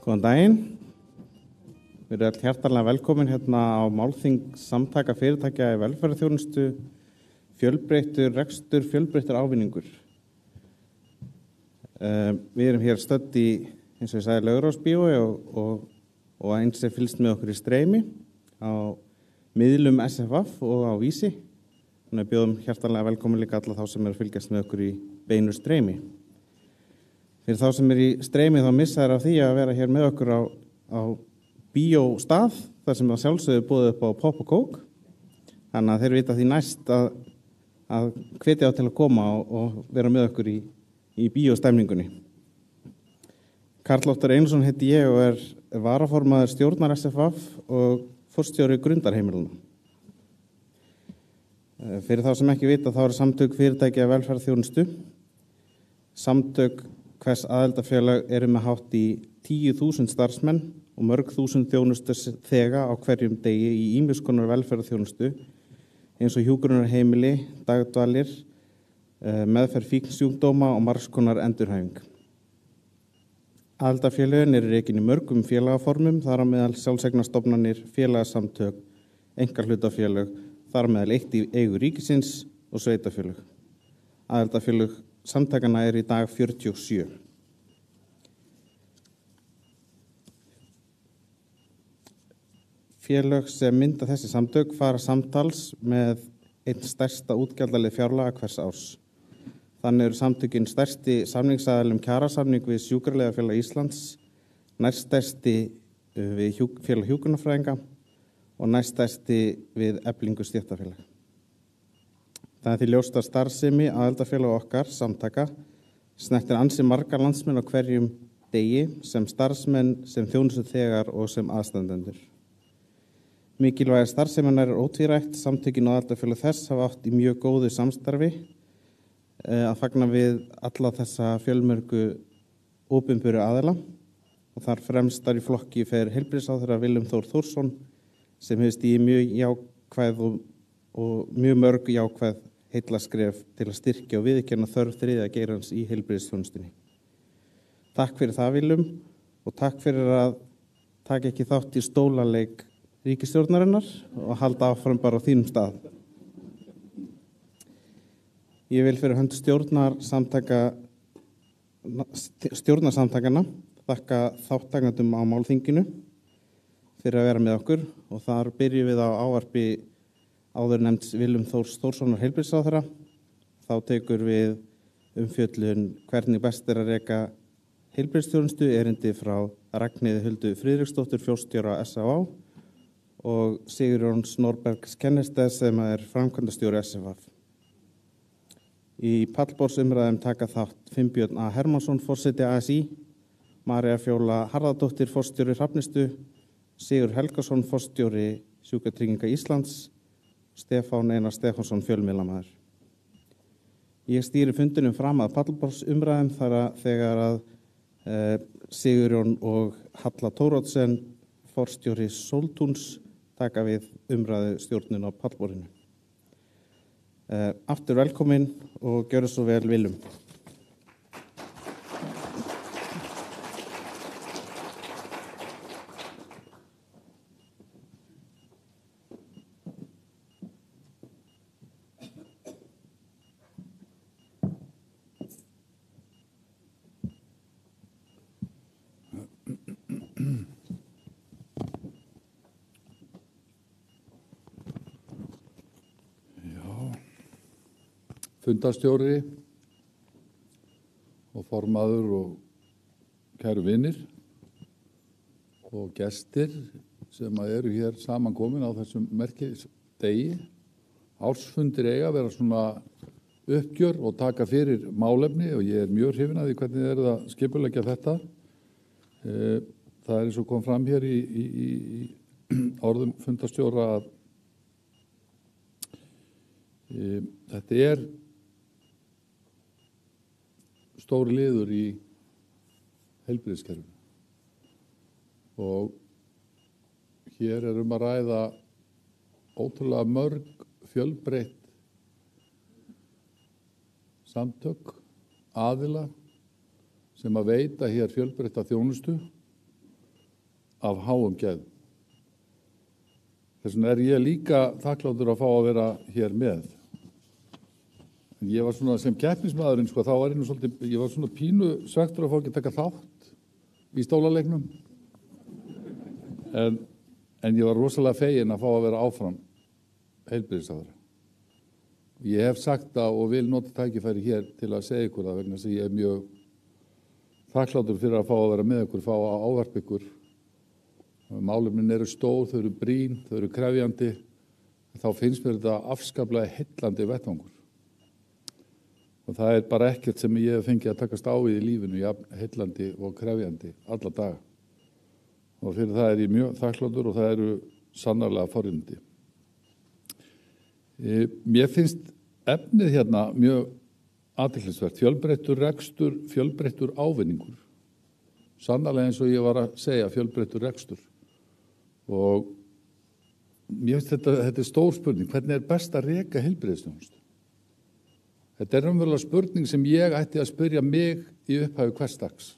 Góðan daginn. Við erum hjartanlega velkomin hérna á málþing samtaka fyrirtækja í velferðarþjónustu, fjölbreyttur rekstur, fjölbreyttur ávinningur. Við erum hér stödd í, eins og ég sagði, Laugarásbíói og eins fylgst með okkur í streymi á miðlum SFF og á Vísi. Þannig bjóðum hjartanlega velkomin líka alla þá sem fylgjast með okkur í beinu streymi. Fyrir þá sem í streymi þá missa þær af því að vera hér með okkur á bíóstað, þar sem að sjálfsögðu boðið upp á Pop og Coke. Þannig að þeir vita því næst að hvetja á til að koma og vera með okkur í bíóstemningunni. Karl Óttar Einarsson heiti ég og varaformaður stjórnar SFF og forstjóri Grundarheimiluna. Fyrir þá sem ekki vita þá eru samtök fyrirtækja velferðarþjónustu. Samtök hvers aðildafélag eru með hátt í 10.000 starfsmenn og mörg þúsund þjónustuþega á hverjum degi í ýmiss konar velferðarþjónustu eins og hjúkrunarheimili, dagdvalir, meðferð fíknisjúkdóma og margs konar endurhæfing. Aðildafélögin eru rekin í mörgum félagaformum, þar á meðal sjálfseignarstofnanir, félagasamtök, einkahlutafélög, þar á meðal eitt í eigu ríkisins og sveitarfélög. Aðildafélög samtakana í dag 47. Félög sem mynda þessi samtök fara samtals með einn stærsta útgjaldalið fjárlaga hvers árs. Þannig eru samtökin stærsti samningsaðilum kjarasamning við Sjúkraliðafélag Íslands, næststærsti við félag hjúkrunarfræðinga og næststærsti við Eflingu stéttarfélag. Það er því ljóst að starfsemi aðildafélag okkar samtaka snertir ansi margar landsmenn á hverjum degi sem starfsmenn, sem þjónustuþegar og sem aðstandendur. Mikilvægi starfseminnar ótvírætt, samtökin og aðildafélag þess hafa átt í mjög góðu samstarfi að fagna við alla þessa fjölmörgu opinberu aðila og þar fremstar í flokki fer heilbrigðisráðherra Willum Þór Þórsson sem hefur stigið mjög jákvæð og mjög mörg jákvæð heillaskref til að styrkja og viðurkenna þörf þriðja geirans í heilbrigðisþjónustunni. Takk fyrir það, Willum, og takk fyrir að taka ekki þátt í stólaleik ríkisstjórnarinnar og halda áfram bara á þínum stað. Ég vil fyrir hönd stjórnarsamtakana þakka þáttakendum á málþinginu fyrir að vera með okkur og þar byrjum við á ávarpi áður nefnds Willum Þórs Þórssonar heilbrigðisráðherra. Þá tekur við umfjöllun hvernig best að reka heilbrigðisþjónustu erindi frá Ragnheiði Huldu Friðriksdóttur, forstjóra SÁÁ og Sigurjón Norbergs Kennesteð sem framkvæmdastjóri SFF. Í pallborðsumræðum taka þátt Finnbjörn A. Hermannsson, forseti ASÍ, María Fjóla Harðardóttir, forstjóri Hrafnistu, Sigur Helgason, forstjóri Sjúkratrygginga Íslands, Stefán Einar Stefánsson, fjölmiðlamaður. Ég stýri fundinum fram að pallborðsumræðum þegar að Sigurjón og Halla Thoroddsen, forstjóri Sóltúns, taka við umræðu stjórnun á pallborðinu. Aftur velkomin og gjörðu svo vel, Willum. Fundarstjóri og formaður og kæru vinir og gestir sem eru hér samankomin á þessum merkidegi. Ársfundir eiga að vera svona uppgjör og taka fyrir málefni og ég mjög hrifinn af því hvernig þið að skipuleggja þetta. Það eins og kom fram hér í orðum fundarstjóra að þetta stóri liður í heilbrigðiskerfinu og hér að ræða ótrúlega mörg fjölbreytt samtök, aðila sem að veita hér fjölbreytta þjónustu af háum gæðum. Þess vegna er ég líka þakkláttur að fá að vera hér með. En ég var svona sem keppnismaðurinn, þá var ég var svona pínu svektur að fá ekki að taka þátt í stólaleiknum. En ég var rosalega feginn að fá að vera áfram heilbrigðisráðherra. Ég hef sagt það og vil nota tækifæri hér til að segja ykkur það vegna þess að ég er mjög þakkláttur fyrir að fá að vera með ykkur, fá að ávarpa ykkur. Málefnin eru stór, þau eru brýn, þau eru krefjandi. Þá finnst mér þetta afskaplega heillandi vettvangur. Og það er bara ekkert sem ég hef fengið að takast á í lífinu, heillandi og krefjandi alla daga. Og fyrir það er ég mjög þakkláttur og það eru sannarlega forréttindi. Mér finnst efnið hérna mjög athyglisvert, fjölbreyttur rekstur, fjölbreyttur ávinningur. Sannarlega eins og ég var að segja, fjölbreyttur rekstur. Og mér finnst þetta er stór spurning, hvernig er best að reka heilbrigðisþjónustu? Þetta er raunverulega spurning sem ég ætti að spyrja mig í upphafi hvers dags.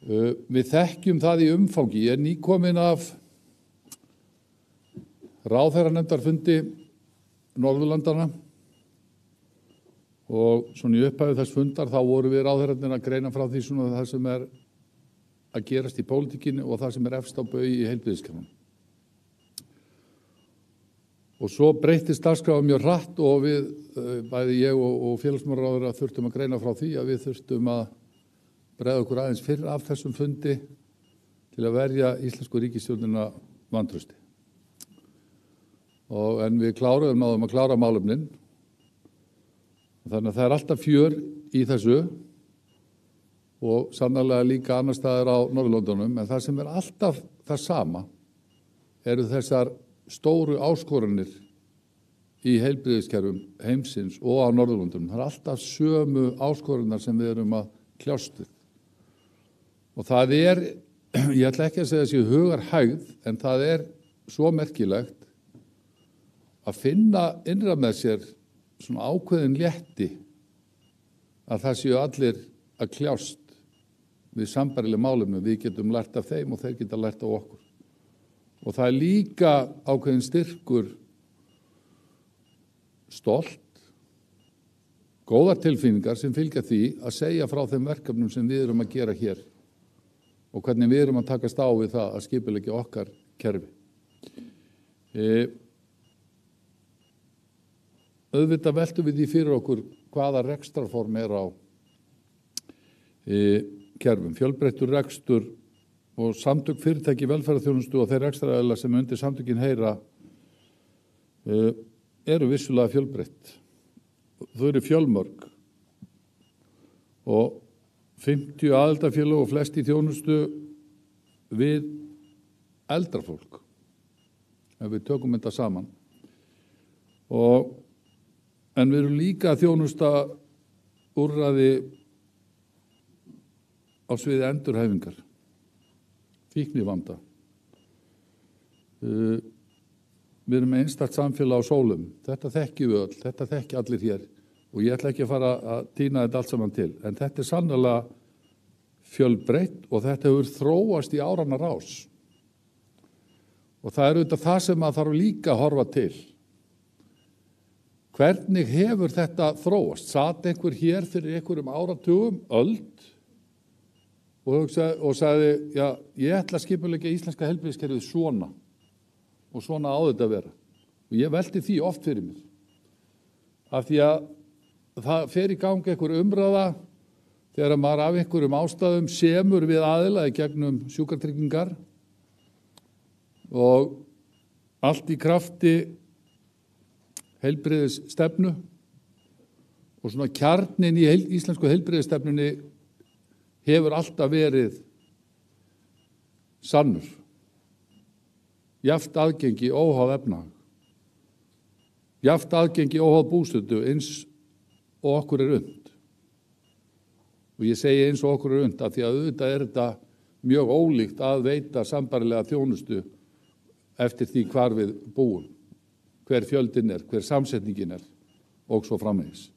Við þekkjum það í umfangi. Ég er nýkominn af ráðherranefndarfundi Norðurlandana og svona í upphafi þess fundar þá voru við ráðherrarnir að greina frá því svona það sem er að gerast í pólitíkinni og það sem er efst á baugi í heilbrigðiskerfinu. Og svo breyttist dagskráin mjög hratt og við, bæði ég og félagsmálaráðherra þurftum að greina frá því að við þurftum að bregða okkur aðeins fyrr af þessum fundi til að verja íslensku ríkisstjórnina vantrausti. En við náðum að klára málefnin. Þannig að það er alltaf fjör í þessu og sannarlega líka annar staðar á Norðurlöndunum, en það sem er alltaf það sama eru þessar stóru áskoranir í heilbrigðiskerfum heimsins og á Norðurlöndunum. Það er alltaf sömu áskoranir sem við erum að kljást við. Og það er, ég ætla ekki að segja þessi hugarhægð, en það er svo merkilegt að finna innra með sér svona ákveðin létti að það séu allir að kljást við sambærileg málefni. Við getum lært af þeim og þeir geta lært af okkur. Og það er líka ákveðin styrkur, stolt, góðar tilfinningar sem fylgja því að segja frá þeim verkefnum sem við erum að gera hér og hvernig við erum að takast á við það að skipuleggja okkar kerfi. Auðvitað veltum við því fyrir okkur hvaða rekstrarform er á kerfum. Fjölbreyttur rekstur og samtök fyrirtæki í velferðarþjónustu og þeir rekstraraðilar sem undir samtökin heyra eru vissulega fjölbreytt. Þau eru fjölmörg og 50 aðildarfélög og flest í þjónustu við eldra fólk, ef við tökum þetta saman. En við erum líka að þjónusta úrræði á sviði endurhæfingar, fíknivanda. Við erum með einstakt samfélag á sólum. Þetta þekkjum við öll, þetta þekki allir hér og ég ætla ekki að fara að tína þetta allt saman til. En þetta er sannlega fjölbreytt og þetta hefur þróast í áranna rás. Og það er auðvitað það sem að þarf líka að horfa til. Hvernig hefur þetta þróast? Sat einhver hér fyrir einhverjum áratugum, öld, og sagði, já, ég ætla að skipuleggja íslenska heilbrigðiskerfið svona og svona á þetta að vera. Og ég velti því oft fyrir mér. Af því að það fer í gangi einhver umræða þegar maður af einhverjum ástæðum semur við aðila í gegnum sjúkratryggingar og allt í krafti heilbrigðisstefnu og svona kjarnin í íslensku heilbrigðisstefnunni hefur alltaf verið sannur. Jafnt aðgengi óháð efnahag. Jafnt aðgengi óháð búsetu eins og okkur er unnt. Og ég segi eins og okkur er unnt af því að auðvitað er þetta mjög ólíkt að veita sambærilega þjónustu eftir því hvar við búum, hver fjöldin er, hver samsetningin er og svo framvegis.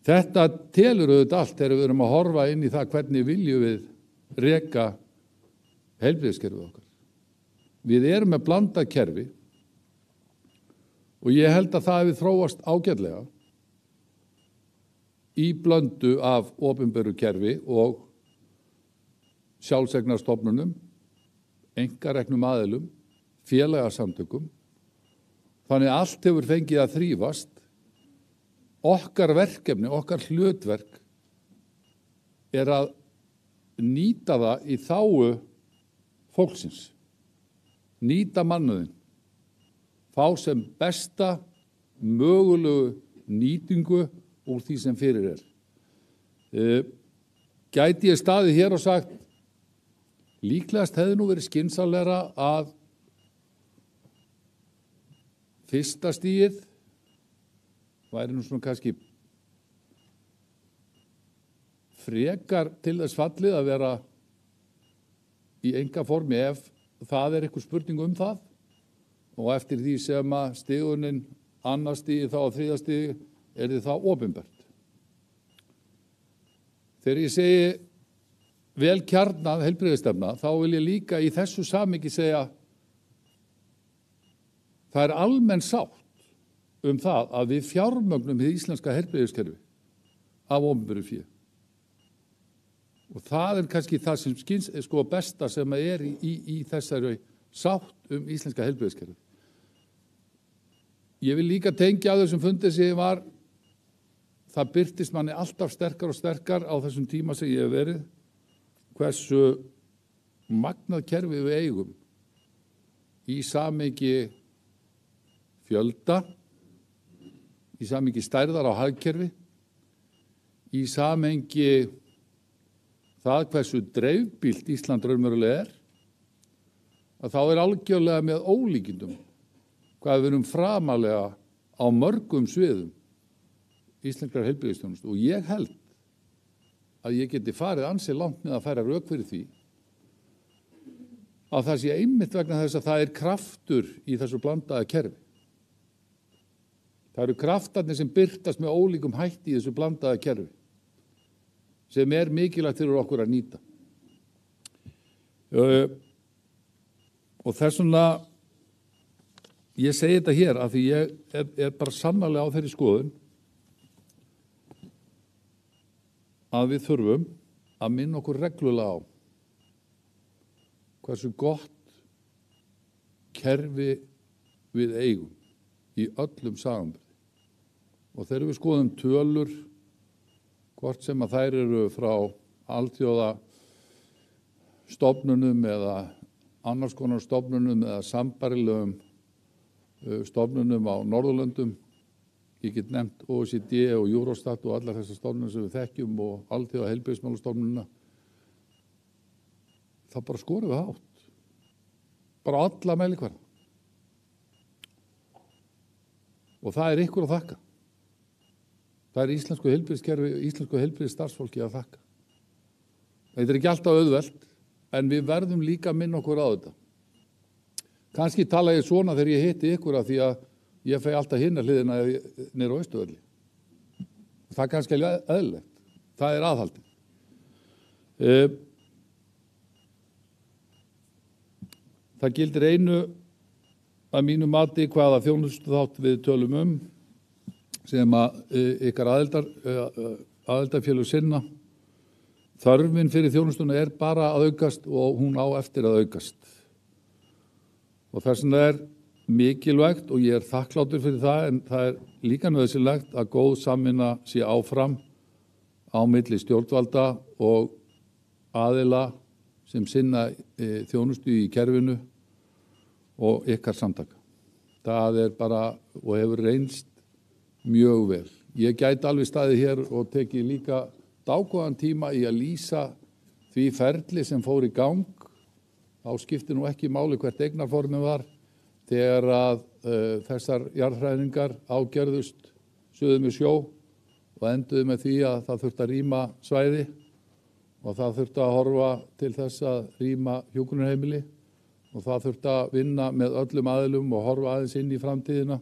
Þetta telur auðvitað allt þegar við erum að horfa inn í það hvernig viljum við reka heilbrigðiskerfið okkar. Við erum með blandað kerfi og ég held að það hefði þróast ágætlega í blöndu af opinberu kerfi og sjálfseignarstofnunum, einkareknum aðilum, félagasamtökum. Þannig að allt hefur fengið að þrífast. Okkar verkefni, okkar hlutverk er að nýta það í þágu fólksins. Nýta mannauðinn. Fá sem besta mögulegu nýtingu úr því sem fyrir er. Gæti ég staðið hér og sagt, líklegast hefði nú verið skynsamlegra að fyrsta stigið væri nú svona kannski frekar til þess fallið að vera í engaformi ef það er eitthvað spurning um það og eftir því sem að stigunin annars stigi þá og þriðja stigi er þið þá opinbert. Þegar ég segi vel kjarnað heilbrigðisstefna þá vil ég líka í þessu samhengi segja það er almenn sátt það að við fjármögnum hið íslenska heilbrigðiskerfi af opinberu fé. Og það er kannski það sem besta sem er í þessari sátt íslenska heilbrigðiskerfi. Ég vil líka tengja að þessum fundi sem var, það birtist manni alltaf sterkar og sterkar á þessum tíma sem ég hef verið, hversu magnað kerfi við eigum í samhengi fjölda, í samhengi stærðar á hagkerfi, í samhengi það hversu dreifbýlt Ísland raunverulega að þá er algjörlega með ólíkindum hvað við erum framalega á mörgum sviðum íslenskrar heilbrigðisþjónustu og ég held að ég geti farið ansi langt með að færa rök fyrir því að það sé einmitt vegna þess að það er kraftur í þessu blandaða kerfi. Það eru kraftarnir sem birtast með ólíkum hætti í þessu blandaða kerfi sem er mikilvægt fyrir okkur að nýta. Og þess vegna, ég segi þetta hér af því ég er bara sannarlega á þeirri skoðun að við þurfum að minna okkur reglulega á hversu gott kerfi við eigum í öllum samanburði. Og þegar við skoðum tölur, hvort sem að þær eru frá alþjóða stofnunum eða annars konar stofnunum eða sambærilegum stofnunum á Norðurlöndum, ég get nefnt OECD og Eurostat og allar þessar stofnunum sem við þekkjum og alþjóða heilbrigðismálastofnunina, þá bara skorum við hátt. Bara alla mælikvarða. Og það er ykkur að þakka. Það er íslensku heilbrigðiskerfi, íslensku heilbrigðisstarfsfólki að þakka. Þetta er ekki alltaf auðvelt, en við verðum líka að minna okkur á þetta. Kannski tala ég svona þegar ég hitti ykkur af því að ég fæ alltaf hinna hliðina niður á Austurvelli. Það er kannski eðlilegt. Það er aðhaldið. Það gildir einu að mínu mati hvaða þjónustuþátt við tölum sem að ykkar aðildarfélög sinna. Þörfin fyrir þjónustuna er bara að aukast og hún á eftir að aukast. Og þess vegna er mikilvægt og ég er þakklátur fyrir það en það er líka nauðsynlegt að góð samvinna sé áfram á milli stjórnvalda og aðila sem sinna þjónustu í kerfinu og ykkar samtaka. Það er bara og hefur reynst mjög vel. Ég gæti alveg staðið hér og tekið líka dágóðan tíma í að lýsa því ferli sem fór í gang. Þá skiptir nú ekki máli hvert eignarformið var þegar að þessar jarðhræringar ágerðust suður með sjó og enduðu með því að það þurfti að rýma svæði og það þurfti að horfa til þess að rýma hjúkrunarheimili og það þurfti að vinna með öllum aðilum og horfa aðeins inn í framtíðina.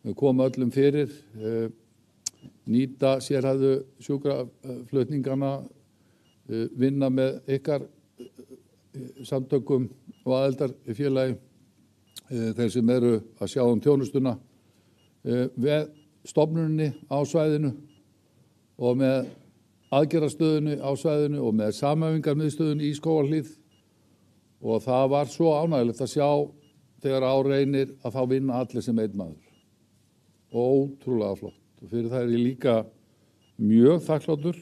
Við komum öllum fyrir, nýta sérhæfðu sjúkraflutningana vinna með ykkar samtökum og aðildarfélagi, þeir sem eru að sjá þjónustuna, við stofnuninni á svæðinu og með aðgerðarstöðunni á svæðinu og með samhæfingarmiðstöðunni í Skógarhlíð, og það var svo ánægilegt að sjá þegar á reynir að þá vinna allir sem einn maður. Og ótrúlega flott. Og fyrir það ég líka mjög þakkláttur,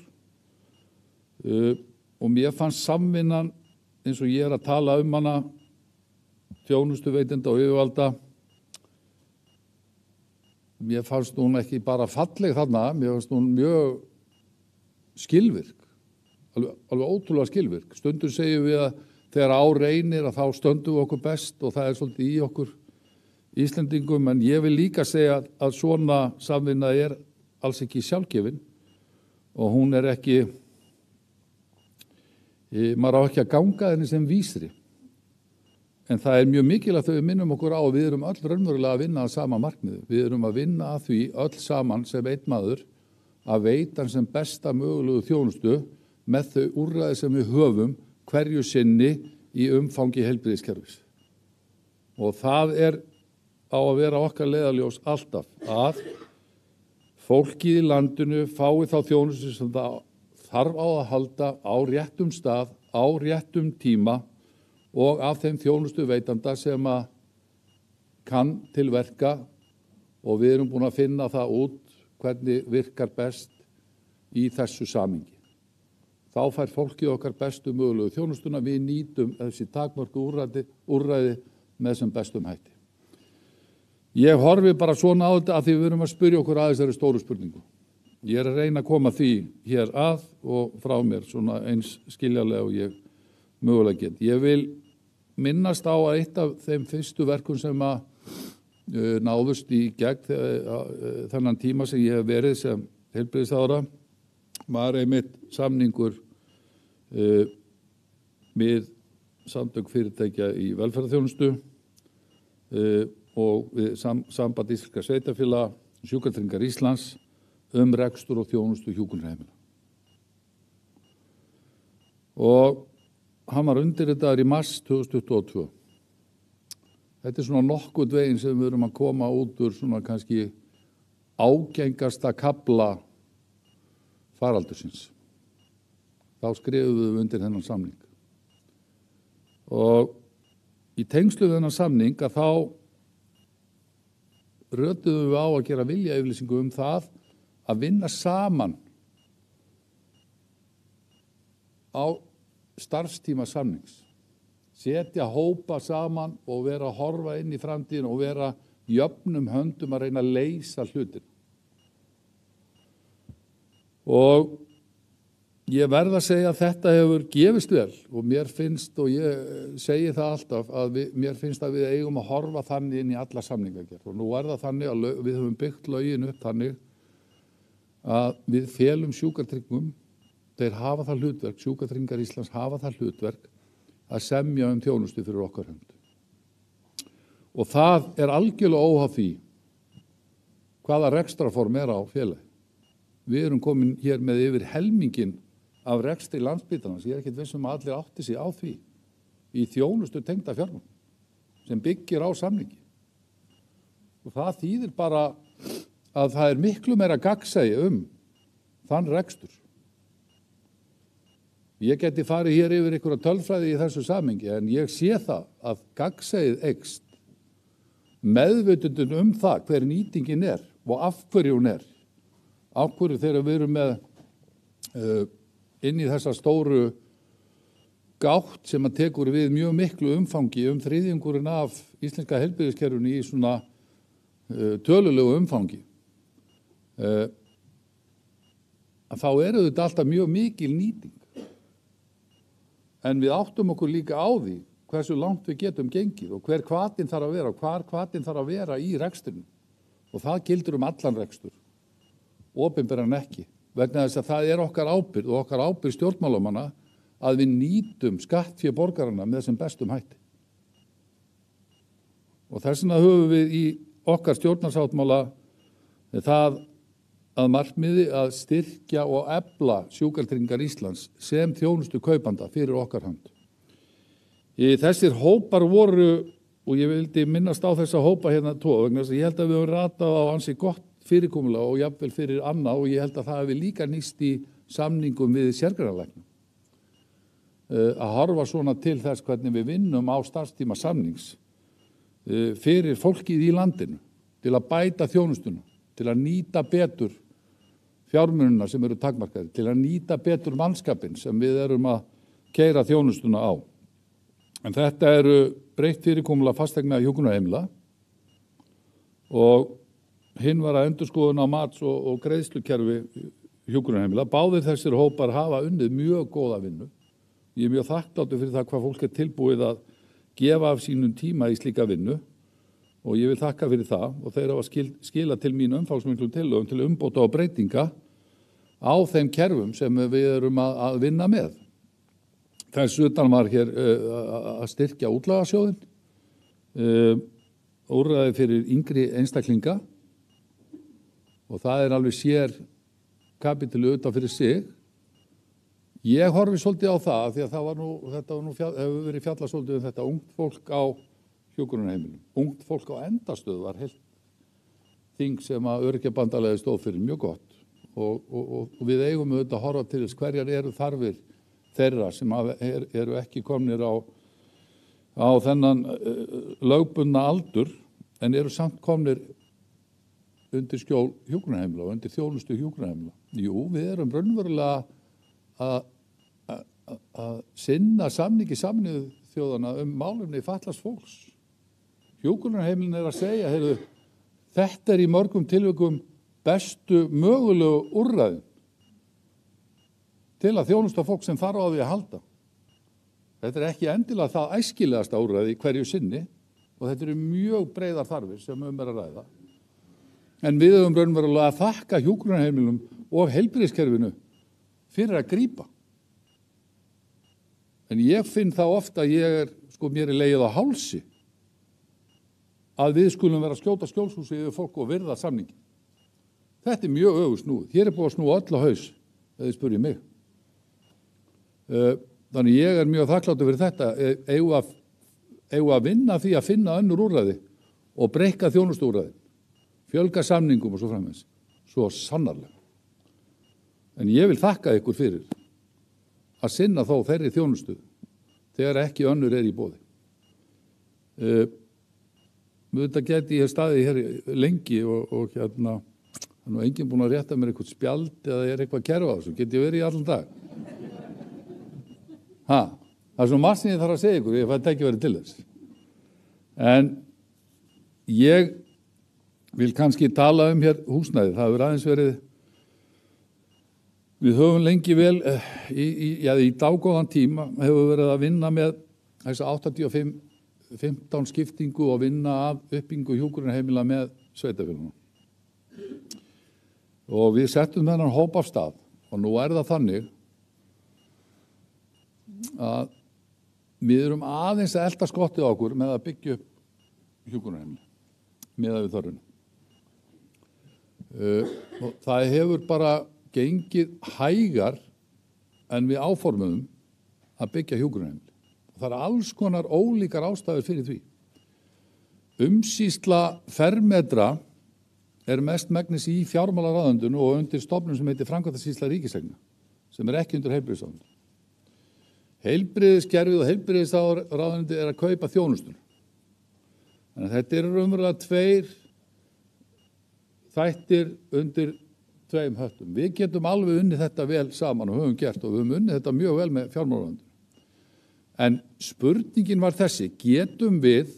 og mér fannst samvinnan eins og ég að tala hana, þjónustuveitenda og yfirvalda, mér fannst hún ekki bara falleg þarna, mér fannst hún mjög skilvirk, alveg ótrúlega skilvirk. Stundum segjum við að þegar á reynir að þá stöndum við okkur best, og það svolítið í okkur Íslendingum, en ég vil líka segja að svona samvinna alls ekki sjálfgefin, og hún ekki, maður á ekki að ganga henni sem vísri. En það mjög mikilvægt að við minnum okkur á að við erum öll raunverulega að vinna að sama markmiði. Við erum að vinna að því öll saman sem einn maður að veita sem besta mögulegu þjónustu með þau úrræði sem við höfum hverju sinni í umfangi heilbrigðiskerfis. Og það á að vera okkar leiðarljós alltaf að fólkið í landinu fái þá þjónustu sem það þarf á að halda á réttum stað, á réttum tíma, og af þeim þjónustu veitanda sem að kann til verka, og við erum búin að finna það út hvernig virkar best í þessu samhengi. Þá fær fólkið okkar bestu mögulegu þjónustuna, við nýtum þessi takmörku úrræði með sem bestum hætti. Ég horfi bara svona á þetta að því við erum að spyrja okkur aðeins þeirri stóru spurningu. Ég að reyna að koma því hér að og frá mér svona eins skiljanlega og ég mögulega get. Ég vil minnast á að eitt af þeim fyrstu verkum sem að náðust í gegn þennan tíma sem ég hef verið sem heilbrigðisráðherra var einmitt samningur við samtök fyrirtækja í velferðarþjónustu og við samband íslenskra sveitarfélaga, Sjúkratryggingar Íslands rekstur og þjónustu hjúkrunarheimila. Og hann var undirritaður í mars 2022. Þetta svona nokkuð veginn sem við erum að koma út úr svona kannski ágengasta kafla faraldursins. Þá skrifuðum við undir þennan samning. Og í tengslu við þennan samning að þá rötuðum við á að gera viljayfirlýsingu það að vinna saman á starfstíma samnings. Setja hópa saman og vera að horfa inn í framtíðin og vera jöfnum höndum að reyna að leysa hlutin. Og ég verð að segja að þetta hefur gefist vel og mér finnst, og ég segi það alltaf, að mér finnst að við eigum að horfa þannig inn í alla samningagerð. Og nú það þannig að við höfum byggt lögin upp þannig að við felum sjúkratryggingum, þeir hafa það hlutverk, Sjúkratryggingar Íslands hafa það hlutverk að semja þjónustu fyrir okkar hönd. Og það algjörlega óháð því hvaða rekstrarform á félagi. Við erum komin hér með yfir helmingin af rekstri Landspítalans, ég ekkert viss að allir átti sig á því, í þjónustu tengda fjármagn, sem byggir á samningi. Og það þýðir bara að það miklu meira gagnsæi þann rekstur. Ég geti farið hér yfir einhverja tölfræði í þessu samhengi, en ég sé það að gagnsæið eykst, meðvitundin það hver nýtingin og af hverju hún af hverju þegar við erum með inn í þessa stóru gátt sem að tekur við mjög miklu umfangi þriðjungurinn af íslenska heilbrigðiskerfinu í svona tölulegu umfangi. Þá þetta alltaf mjög mikil nýting. En við áttum okkur líka á því hversu langt við getum gengið og hver hvatinn þarf að vera og hvar hvatinn þarf að vera í rekstrinu. Og það gildir allan rekstur, opinberan ekki. Vegna þess að það okkar ábyrgð og okkar ábyrgð stjórnmálamanna að við nýtum skattfé borgaranna með sem bestum hætti. Og þess vegna höfum við í okkar stjórnarsáttmála það að markmiði að styrkja og efla Sjúkratryggingar Íslands sem þjónustu kaupanda fyrir okkar hönd. Þessir hópar voru, og ég vildi minnast á þessa hópa hérna vegna þess að ég held að við höfum ratað á ansi gott fyrirkomulag og jafnvel fyrir annað, og ég held að það hefði líka nýst í samningum við sérgreinalækna. Að horfa svona til þess hvernig við vinnum á starfstíma samnings fyrir fólkið í landinu til að bæta þjónustuna, til að nýta betur fjármunina sem eru takmarkaðir, til að nýta betur mannskapinn sem við erum að keyra þjónustuna á. En þetta eru breytt fyrirkomulag fasteigna hjúkrunarheimila og hinn var að endurskoðun á mats- og greiðslukerfi hjúkrunarheimila. Báðir þessir hópar hafa unnið mjög góða vinnu. Ég er mjög þakkláttur fyrir það hvað fólk er tilbúið að gefa af sínum tíma í slíka vinnu og ég vil þakka fyrir það og þeir hafa skila til mín umfangsmiklum tillögum til umbóta og breytinga á þeim kerfum sem við erum að vinna með. Þess utan var hér að styrkja útlagasjóðinn, úrræði fyrir yngri einstaklinga og það er alveg sér kapítuli utan fyrir sig. Ég horfi svolítið á það því að þetta hefur verið fjallað svolítið þetta ungt fólk á hjúkrunarheimilum. Ungt fólk á endastöðu var heilt þing sem að Öryrkjabandalagið stóð fyrir mjög gott og við eigum auðvitað að horfa til þess hverjar eru þarfir þeirra sem eru ekki komnir á þennan lögbundna aldur en eru samt komnir undir skjól hjúkrunarheimila og undir þjónustu hjúkrunarheimila. Jú, við erum raunverulega að sinna samningi Sameinuðu þjóðanna málefni fatlaðs fólks. Hjúkrunarheimilin að segja, heyrðu, þetta í mörgum tilvikum bestu mögulegu úrræðin til að þjónusta fólk sem þarf á því að halda. Þetta ekki endilega það æskilegasta úrræði í hverju sinni og þetta eru mjög breiðar þarfir sem er að ræða. En við höfum raunverulega að þakka hjúkrunarheimilum og heilbrigðiskerfinu fyrir að grípa. En ég finn það ofta að mér er legið á hálsi að við skulum vera að skjóta skjólshúsi yfir fólk og virða samningi. Þetta er mjög öfugsnúið. Hér er búið að snúa öll á haus, ef þið spurði mig. Þannig ég er mjög þakkláttur fyrir þetta. Eigum að vinna því að finna önnur úrræði og breikka þjónustuúrræði, fjölga samningum og svo framvegis. Svo sannarlega. En ég vil þakka ykkur fyrir að sinna þó þeirri þjónustu þegar ekki önnur í boði. Þetta geti ég staðið hér lengi og hérna, það er enginn búin að rétta mér eitthvað spjald eða eitthvað kerfa þessu, geti ég verið í allan dag. Það er svo margt sem ég þarf að segja ykkur, ég fæ ekki verið til þess. En ég vil kannski tala hér húsnæði, það hefur aðeins verið. Við höfum lengi vel, í dágóðan tíma, hefur verið að vinna með þessa 85-15 skiptingu og vinna af uppbyggingu hjúkrunarheimila með sveitarfélögunum. Og við settum þennan hóp af stað og nú er það þannig að við erum aðeins að elta skottið á okkur með að byggja upp hjúkrunarheimila, með að við þörfum. Og það hefur bara gengið hægar en við áformum að byggja hjúkrunarheimili. Það er alls konar ólíkar ástæður fyrir því. Umsýsla fermetra er mest megnis í fjármálaráðuneytinu og undir stofnun sem heitir Framkvæmdasýsla ríkisreikna, sem er ekki undir heilbrigðisráðuneytinu. Heilbrigðiskerfið og heilbrigðisráðuneytið er að kaupa þjónustuna. Þannig að þetta eru raunverulega tveir þættir undir tveim höttum. Við getum alveg unnið þetta vel saman og höfum gert og við höfum unnið þetta mjög vel með fjármálaráðuneytinu. En spurningin var þessi, getum við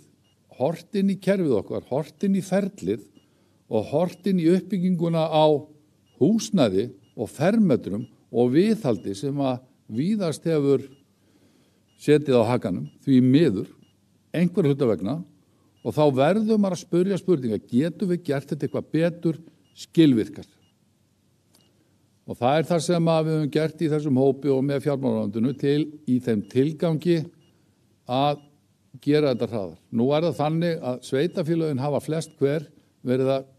hort inn í kerfið okkar, hort inn í ferlið og hort inn í uppbygginguna á húsnæði og fermetrum og viðhaldi sem að víðast hefur setið á hakanum, því miður, einhver hluta vegna, og þá verðum að spyrja spurninga, getum við gert þetta eitthvað betur skilvirkar? Og það er það sem við höfum gert í þessum hópi og með fjármálaráðuneytinu í þeim tilgangi að gera þetta hraðar. Nú er það þannig að sveitarfélögin hafa flest hver verið að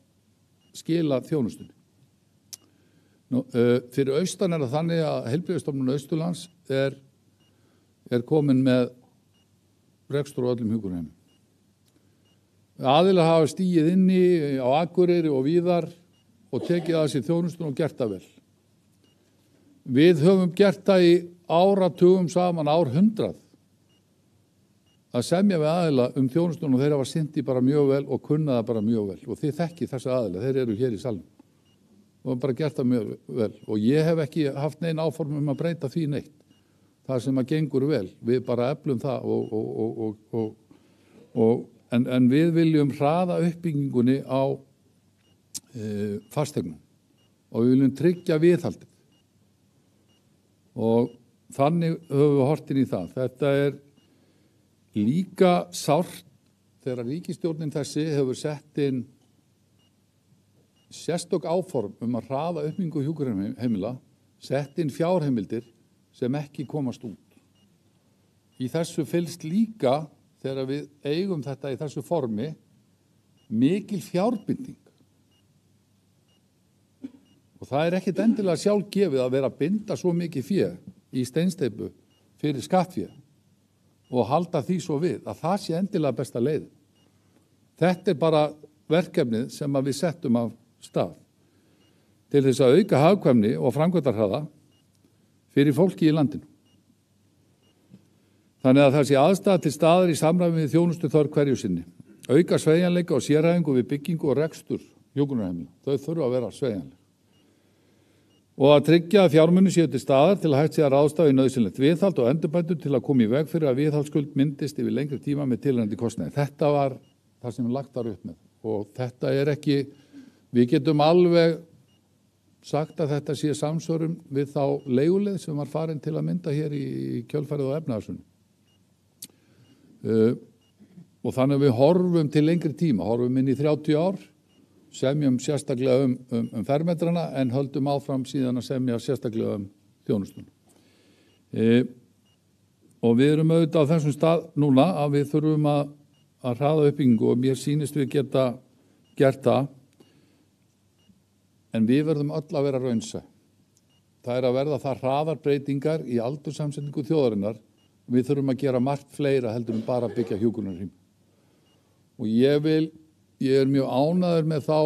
skila þjónustunni. Fyrir austan það þannig að Heilbrigðisstofnun Austurlands er komin með rekstur á öllum hjúkrunarheimilum. Aðilar hafa stigið inni á Akureyri og víðar og tekið að sér þjónustuna og gert það vel. Við höfum gert það í áratugum saman, árhundrað, að semja við aðila þjónustuna og þeir hafa sinnt í bara mjög vel og kunna það bara mjög vel. Og þið þekkið þessa aðila, þeir eru hér í salnum. Og hafa bara gert það mjög vel. Og ég hef ekki haft nein áform að breyta því neitt. Það sem að gengur vel, við bara eflum það en við viljum hraða uppbyggingunni á fasteignum og við viljum tryggja viðhaldið. Og þannig höfum við horft inn í það. Þetta er líka sárt þegar ríkisstjórnin þessi hefur sett inn sérstök áform að hraða uppbyggingu hjúkrunarheimila, sett inn fjárheimildir sem ekki komast út. Í þessu fylgst líka, þegar við eigum þetta í þessu formi, mikil fjárbinding. Og það er ekkit endilega sjálfgefið að vera að binda svo mikið fé í steinsteypu fyrir skattfé og halda því svo við, að það sé endilega besta leið. Þetta er bara verkefnið sem við settum af stað til þess að auka hagkvæmni og framkvæmdarhraða fyrir fólki í landinu. Þannig að það sé aðstæða til staðar í samræmi við þjónustu þörf hverju sinni. Auka sveigjanleika og sérhæfingu við byggingu og rekstur hjúkrunarheimila. Þau þurfa að vera sveigjanleg. Og að tryggja að fjármuni séu til staðar til að hægt sé að ráðstafa í nauðsynlegt viðhald og endurbætur til að koma í veg fyrir að viðhaldsskuld myndist yfir lengri tíma með tilheyrandi kostnaði. Þetta var það sem lagt var upp með. Og þetta er ekki, við getum alveg sagt að þetta sé samsvörum við þá leiguleið sem var farin til að mynda hér í kjölfarið og efnahagsunum. Og þannig að við horfum til lengri tíma, horfum inn í 30 ár, semjum sérstaklega fermetrana en höldum áfram síðan að semja sérstaklega þjónustuna. Og við erum auðvitað á þessum stað núna að við þurfum að hraða uppbyggingu og mér sýnist við geta gert það, en við verðum öll að vera raunsæ. Það er að verða það hraðar breytingar í aldurssamsetningu þjóðarinnar. Við þurfum að gera margt fleira heldur en bara að byggja hjúkrunarrými. Og ég er mjög ánægður með þá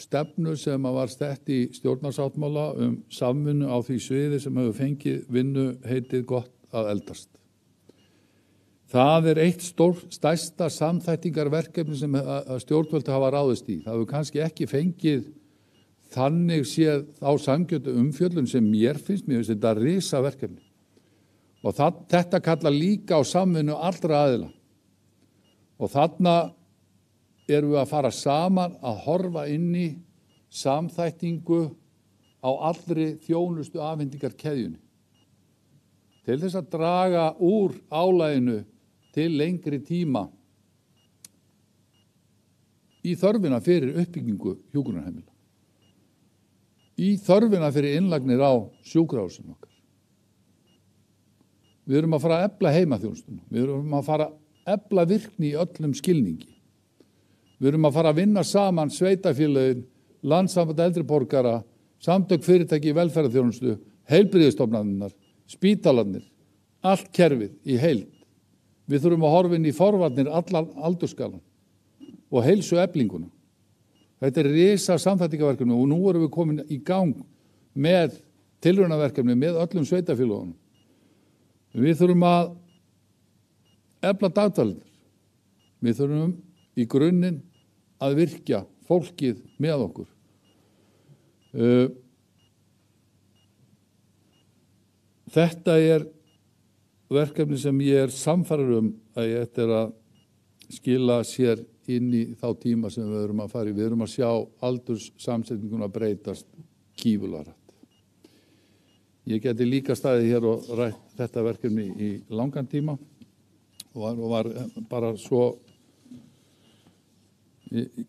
stefnu sem var sett í stjórnarsáttmála samvinnu á því sviði sem hefur fengið vinnu heitið gott að eldast. Það er eitt stærsta samþættingarverkefni sem stjórnvöld hafa ráðist í. Það hefur kannski ekki fengið þannig séð á sanngjörnu umfjöllun sem mér finnst þetta risaverkefni. Og þetta kallar líka á samvinnu allra aðila. Og þarna erum við að fara saman að horfa inn í samþættingu á allri þjónustu afhendingarkeðjunni. Til þess að draga úr álaginu til lengri tíma í þörfina fyrir uppbyggingu hjúkrunarheimila. Í þörfina fyrir innlagnir á sjúkrahúsin okkar. Við erum að fara að efla heimaþjónustuna. Við erum að fara að efla virkni í öllum skilningi. Við erum að fara að vinna saman sveitarfélögin, Landssamband eldri borgara, samtök fyrirtæki í velferðarþjónustu, heilbrigðisstofnanirnar, spítalarnir, allt kerfið í heild. Við þurfum að horfa inn í forvarnir allan aldurskalan og heilsu eflinguna. Þetta er risa samþættingarverkefni og nú erum við komin í gang með tilraunaverkefni með öllum sveitarfélögunum. Við þurfum að efla dagdvalir. Við þurfum í grunninn að virkja fólkið með okkur. Þetta er verkefni sem ég er sannfærður að ég ætti að skila sér inn í þá tíma sem við erum að fara í. Við erum að sjá aldurssamsetninguna breytast gífurlega hratt. Ég geti líka staðið hér og rætt þetta verkefni í langan tíma og var bara svo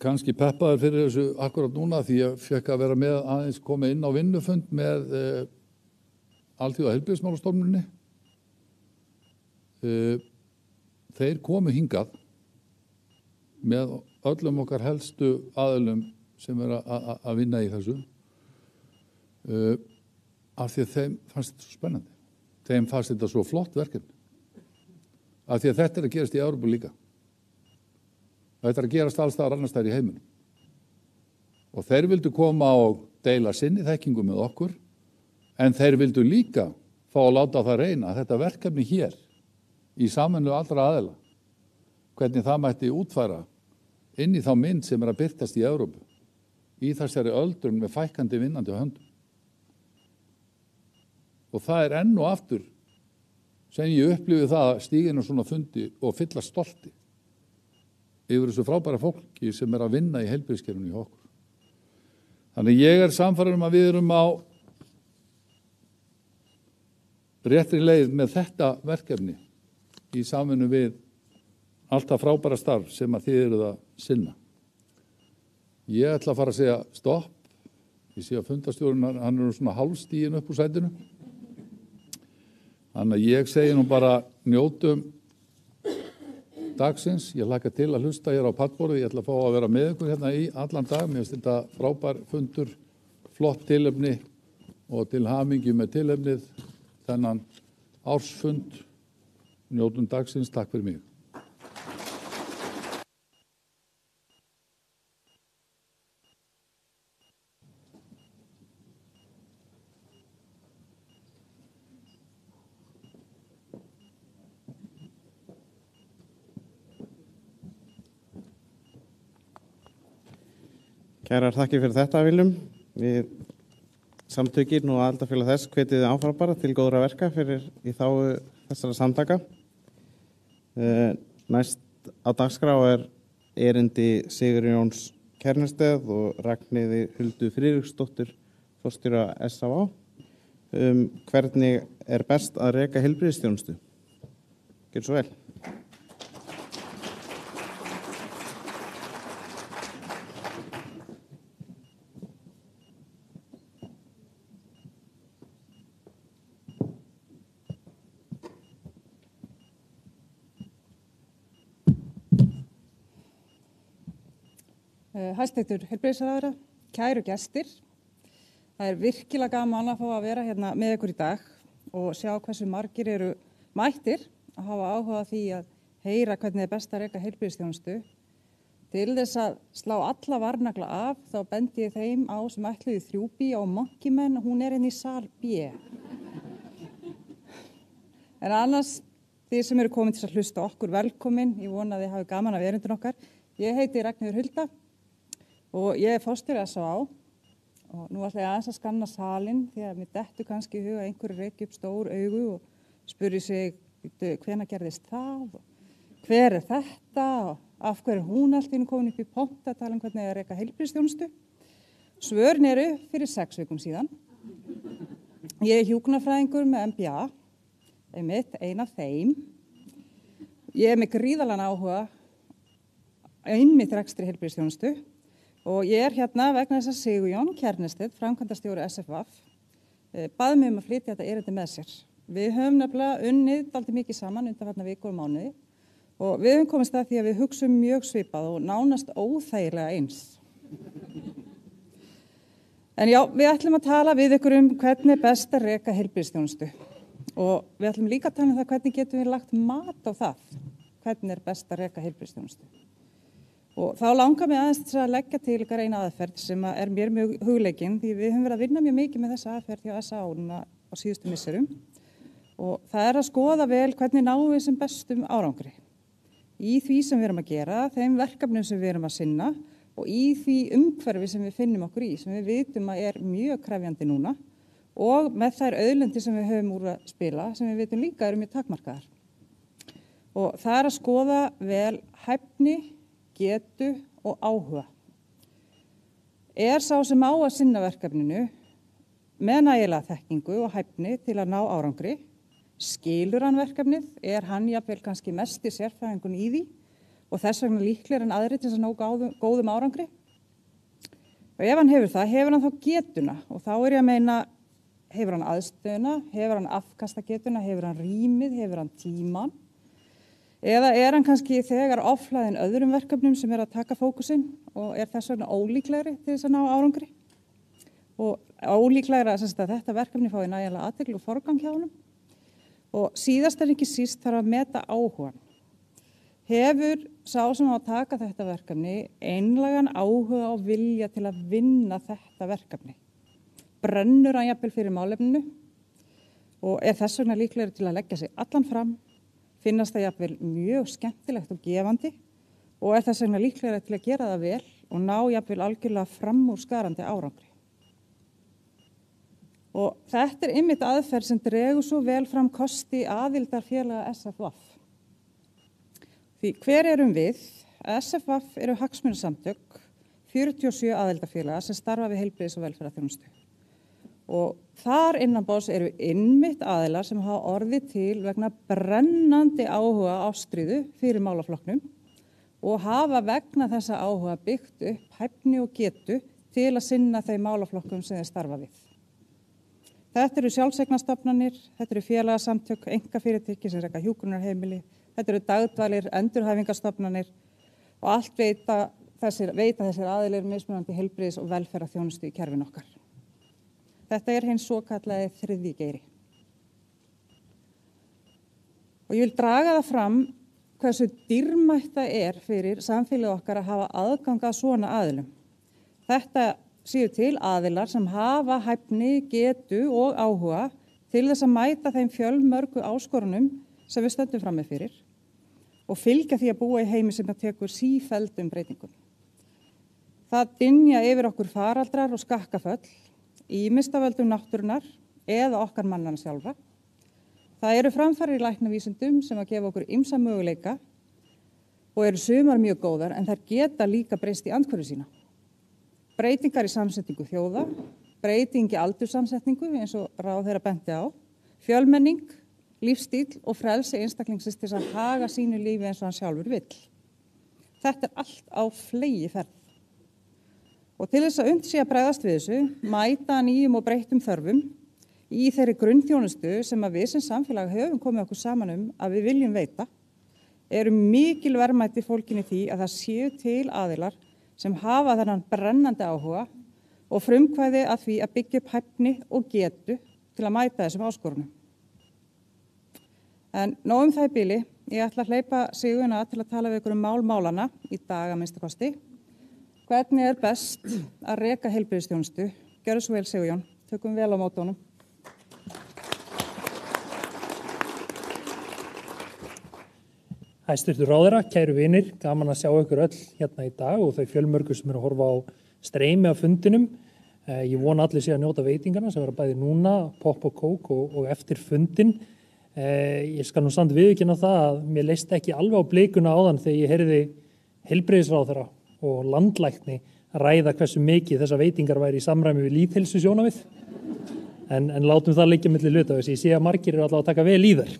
kannski peppaður fyrir þessu akkurat núna því ég fekk að vera með aðeins koma inn á vinnufund með Alþjóða heilbrigðismálastofnuninni. Þeir komu hingað með öllum okkar helstu aðilum sem að vinna í þessu. af því að þeim fannst þetta svo spennandi. Þeim fannst þetta svo flott verkefni. Af því að þetta að gerast í Evrópu líka. Þetta að gerast alls staðar annars staðar í heiminum. Og þeir vildu koma og deila sinni þekkingu með okkur, en þeir vildu líka fá að láta það reyna að þetta verkefni hér, í samvinnu allra aðila, hvernig það mætti útfæra inn í þá mynd sem að birtast í Evrópu, í þessari öldrun með fækkandi vinnandi á höndum. Og það enn og aftur sem ég upplifið það að stíginu svona fundi og fylla stolti yfir þessu frábæra fólki sem að vinna í heilbrigðiskerfinu í okkur. Þannig ég samfærður að við erum á réttri leið með þetta verkefni í samvinnu við allt það frábæra starf sem að þið eruð að sinna. Ég ætla að fara að segja stopp. Ég sé að fundarstjórinn, hann svona hálfstíginn upp úr sætinu. Þannig að ég segi nú bara njótum dagsins. Ég hlakka til að hlusta hér á pallborðið. Ég ætla að fá að vera með ykkur hérna í allan dag. Mér finnst þetta frábær fundur, flott tilefni og til hamingju með tilefnið. Þennan ársfund, njótum dagsins. Takk fyrir mig. Kærar þakkir fyrir þetta, Viljum. Við samtökin og aðildarfélag þess hvetið þið áfram bara til góðra verka í þágu þessara samtaka. Næst á dagskrá erindi Sigurjóns Kærnesteð og Ragnheiði Huldu Friðriksdóttur, forstjóra SÁÁ, hvernig best að reka heilbrigðisþjónustu. Gjörðu svo vel. Hæstvirtur heilbrigðisráðherra, kæru gestir. Það virkilega gaman að fá að vera hérna með ykkur í dag og sjá hversu margir eru mættir að hafa áhuga á því að heyra hvernig best að reka heilbrigðisþjónustu. Til þess að slá alla varnagla af þá bendi ég þeim á sem ætluðu 3B á Monkeyman, hún inn í sal B. En annars, þið sem eru komin til að hlusta okkur velkomin, ég vona að þið hafi gaman af erindin okkar. Ég heiti Ragnheiður Hulda og ég forstjóri SÁÁ og nú ætla ég aðeins að skanna salinn því að mér dettur kannski í huga að einhverju reki upp stór augu og spurði sig hvenær gerðist það og hver þetta og af hverju hún allt í einu komin upp í pontu að tala hvernig að reka heilbrigðisþjónustu. Svörin eru fyrir 6 vikum síðan. Ég hjúkrunarfræðingur með MBA, einmitt ein af þeim. Ég með gríðarlegan áhuga einmitt rekstri heilbrigðisþjónustu og ég hérna vegna þess að Sigurjón Kærnesteð, framkvæmdastjóri SFV, bað mig að flytja þetta erindi með sér. Við höfum nefnilega unnið dálítið mikið saman undanfarna vikur og mánuði og við höfum komist að því að við hugsum mjög svipað og nánast óþægilega eins. En já, við ætlum að tala við ykkur hvernig best að reka heilbrigðisþjónustu og við ætlum líka að tala það hvernig getum við lagt mat á það, hvernig best að reka heilbrigðisþjónustu. Og þá langar mig aðeins til að leggja til ykkar eina aðferð sem mér mjög hugleikin því við höfum verið að vinna mjög mikið með þessa aðferð hjá SÁÁ á síðustu misserum og það að skoða vel hvernig náum við sem bestum árangri í því sem við erum að gera, þeim verkefnum sem við erum að sinna og í því umhverfi sem við finnum okkur í, sem við vitum að mjög krefjandi núna og með þær auðlindir sem við höfum úr að spila sem við vitum líka eru mjög takmarkaðar. Og það að skoða vel hæfni, getu og áhuga. Sá sem á að sinna verkefninu með nægilega þekkingu og hæfni til að ná árangri? Skilur hann verkefnið? Hann jafnvel kannski mesti sérfræðingun í því og þess vegna líklegri en aðrir til að ná góðum árangri? Og ef hann hefur það, hefur hann þá getuna og þá ég að meina, hefur hann aðstöðuna, hefur hann afkastagetuna, hefur hann rýmið, hefur hann tíman? Eða hann kannski þegar offlaðin öðrum verkefnum sem að taka fókusinn og þess vegna ólíklegri til þess að ná árangri? og ólíklegra að þetta verkefni fái nægilega athygli og forgang hjá honum. Og síðast en ekki síst þarf að meta áhugan. Hefur sá sem á að taka þetta verkefni einlægan áhuga og vilja til að vinna þetta verkefni? Brennur hann jafnvel fyrir málefninu og þess vegna líklegri til að leggja sig allan fram, finnast það jafnvel mjög skemmtilegt og gefandi og þess vegna líklegri til að gera það vel og ná jafnvel algjörlega framúrskarandi árangri. Og þetta einmitt aðferð sem dregur svo vel fram kosti aðildarfélaga SFVAF. Því hver erum við? SFVAF eru hagsmunasamtök 47 aðildarfélaga sem starfa við heilbrigðis- og velferðarþjónustu. Og þar innanbás eru einmitt aðilar sem hafa orðið til vegna brennandi áhuga ástríðu fyrir málaflokknum og hafa vegna þessa áhuga byggt upp hæfni og getu til að sinna þeim málaflokkum sem þeir starfa við. Þetta eru sjálfseignarstofnanir, þetta eru félagasamtök, einkafyrirtæki sem reka hjúkrunarheimili, þetta eru dagdvalir, endurhæfingarstofnanir og allt veita þessir aðilar mismunandi heilbrigðis- og velferðarþjónustu í kerfinu okkar. Þetta er hinn svokallaði þriðji geiri. Og ég vil draga það fram hversu dýrmætt það er fyrir samfélagið okkar að hafa aðgang að svona aðilum. Þetta séu til aðilar sem hafa hæfni, getu og áhuga til þess að mæta þeim fjölmörgu áskorunum sem við stöndum frammi fyrir og fylgja því að búa í heimi sem það tekur sífelldum breytingum. Það dynja yfir okkur faraldrar og skakkaföll, ýmist af völdum náttúrunnar eða okkar mannanna sjálfra. Það eru framfarir í læknavísindum sem að gefa okkur ýmsa möguleika og eru sumar mjög góðar en þær geta líka breyst í andhverfu sína. Breytingar í samsetningu þjóða, breytingi aldurssamsetningu eins og ráðherra benti á, fjölmenning, lífstíl og frelsi einstaklingsins til að haga sínu lífi eins og hann sjálfur vill. Þetta er allt á fleygiferð. Og til þess að unnt sé að bregðast við þessu, mæta nýjum og breyttum þörfum í þeirri grunnþjónustu sem að við sem samfélag höfum komið okkur saman að við viljum veita, eru mikil verðmæti fólkin í því að það séu til aðilar sem hafa þennan brennandi áhuga og frumkvæði að því að byggja upp hæfni og getu til að mæta þessum áskorunum. En nóg það í bili, ég ætla að hleypa Sigurna til að tala við ykkur mál málana í dag að minnsta kosti. Hvernig er best að reka heilbrigðisþjónustu? Gjörðu svo vel, Sigurjón. Tökum vel á móti honum. Hæstvirtur ráðherra, kæru vinir, gaman að sjá ykkur öll hérna í dag og þau fjölmörgu sem eru að horfa á streymi af fundinum. Ég vona allir sé að njóta veitingana sem vera bæði núna, popp og kók og eftir fundin. Ég skal nú samt viðurkenna það að mér leist ekki alveg á blikuna áðan þegar ég heyrði heilbrigðisráðherra og landlækni að ræða hversu mikið þessar veitingar væri í samræmi við lýðheilsusjónarmið. En látum það liggja milli hluta þess. Ég sé að margir eru allavega að taka vel í þær.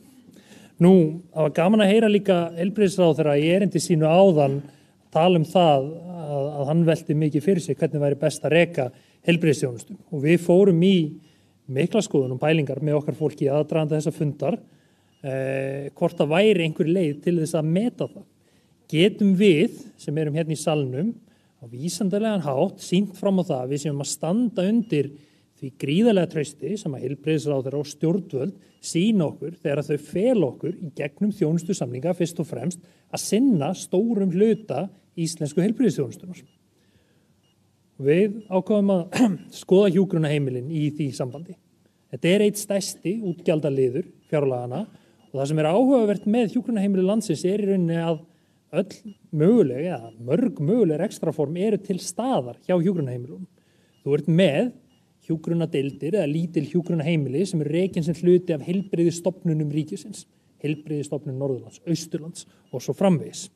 Nú, það var gaman að heyra líka heilbrigðisráðherra í erindi sínu áðan tala það að hann velti mikið fyrir sig hvernig væri best að reka heilbrigðisþjónustu. Og við fórum í mikla skoðun og pælingar með okkar fólki í aðdraganda þessa fundar hvort það væri einhver leið til þess að meta það. Getum við, sem erum hérna í salnum, á vísindalegan hátt sýnt fram á það að við séum að standa undir því gríðarlega trausti sem að heilbrigðisráðherra og stjórnvöld sýna okkur þegar þau fel okkur í gegnum þjónustusamninga fyrst og fremst að sinna stórum hluta íslensku heilbrigðisþjónustunar. Við ákváðum að skoða hjúkrunarheimilin í því sambandi. Þetta er eitt stærsti útgjaldaliður fjárlagana og það sem er áhugavert með hjúkrunarheimili landsins er í rauninni að öll möguleg, eða mörg möguleg ekstraform eru til staðar hjá hjúkrunarheimilum. Þú ert með hjúkrunadeildir eða lítil hjúkrunarheimili sem eru rekin sem hluti af heilbrigðisstofnunum ríkisins, heilbrigðisstofnun Norðurlands, Austurlands og svo framvegis.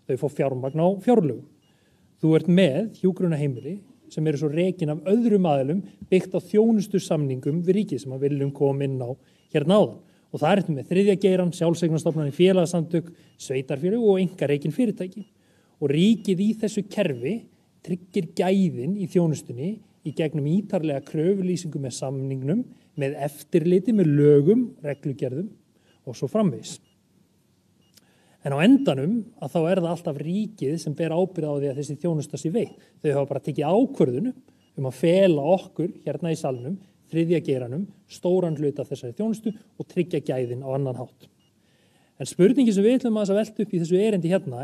Þau fá fjármagn á fjárlögum. Þú ert með hjúkrunarheimili sem eru svo rekin af öðrum aðilum byggt á þjónustusamningum við ríkið sem að viljum koma inn á hérna áðan. Og það er með þriðja geirann, sjálfseignarstofnanir, félagasamtök, sveitarfélög og einkarekin fyrirtæki. Og ríkið í þessu kerfi tryggir gæðin í þjónustunni í gegnum ítarlega kröfulýsingu með samningnum, með eftirliti, með lögum, reglugerðum og svo framvegis. En á endanum að þá er það alltaf ríkið sem ber ábyrgð á því að þessi þjónusta sé veitt. Þau hafa bara tekið ákvörðun að fela okkur hérna í salnum, þriðja geiranum, stóran hluta þessari þjónustu og tryggja gæðin á annan hátt. En spurningin sem við ætlum að velta upp í þessu erindi hérna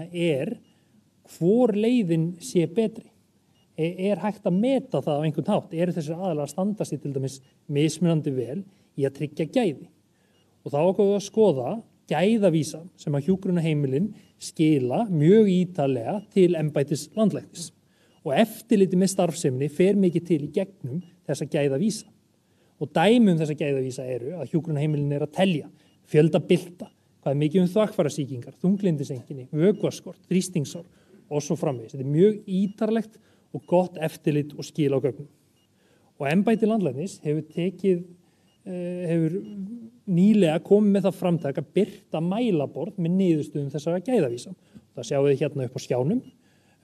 hvor leiðin sé betri. Hægt að meta það á einhvern hátt? Þessir aðalega að standa sig til dæmis mismunandi vel í að tryggja gæði? Og þá ákveðum við að skoða gæðavísa sem að hjúkrunarheimilin skila mjög ítarlega til embættis landlæknis. Og eftirliti með starfseminni fer mikið til í gegnum þessa gæðavísa. Og dæmi þessa gæðavísa að hjúkrunarheimilin að telja fjölda bylta, hvað mikið þvagfærasýkingar, þunglyndiseinkenni, vökvaskort, þrýstingsár og svo framvegis. Þetta mjög ítarlegt og gott eftirlit og skil á gögnum. Og embætti landlæknis hefur nýlega komið með það framtak að birta mælaborð með niðurstöðum þessara gæðavísa. Það sjáum við hérna upp á skjánum,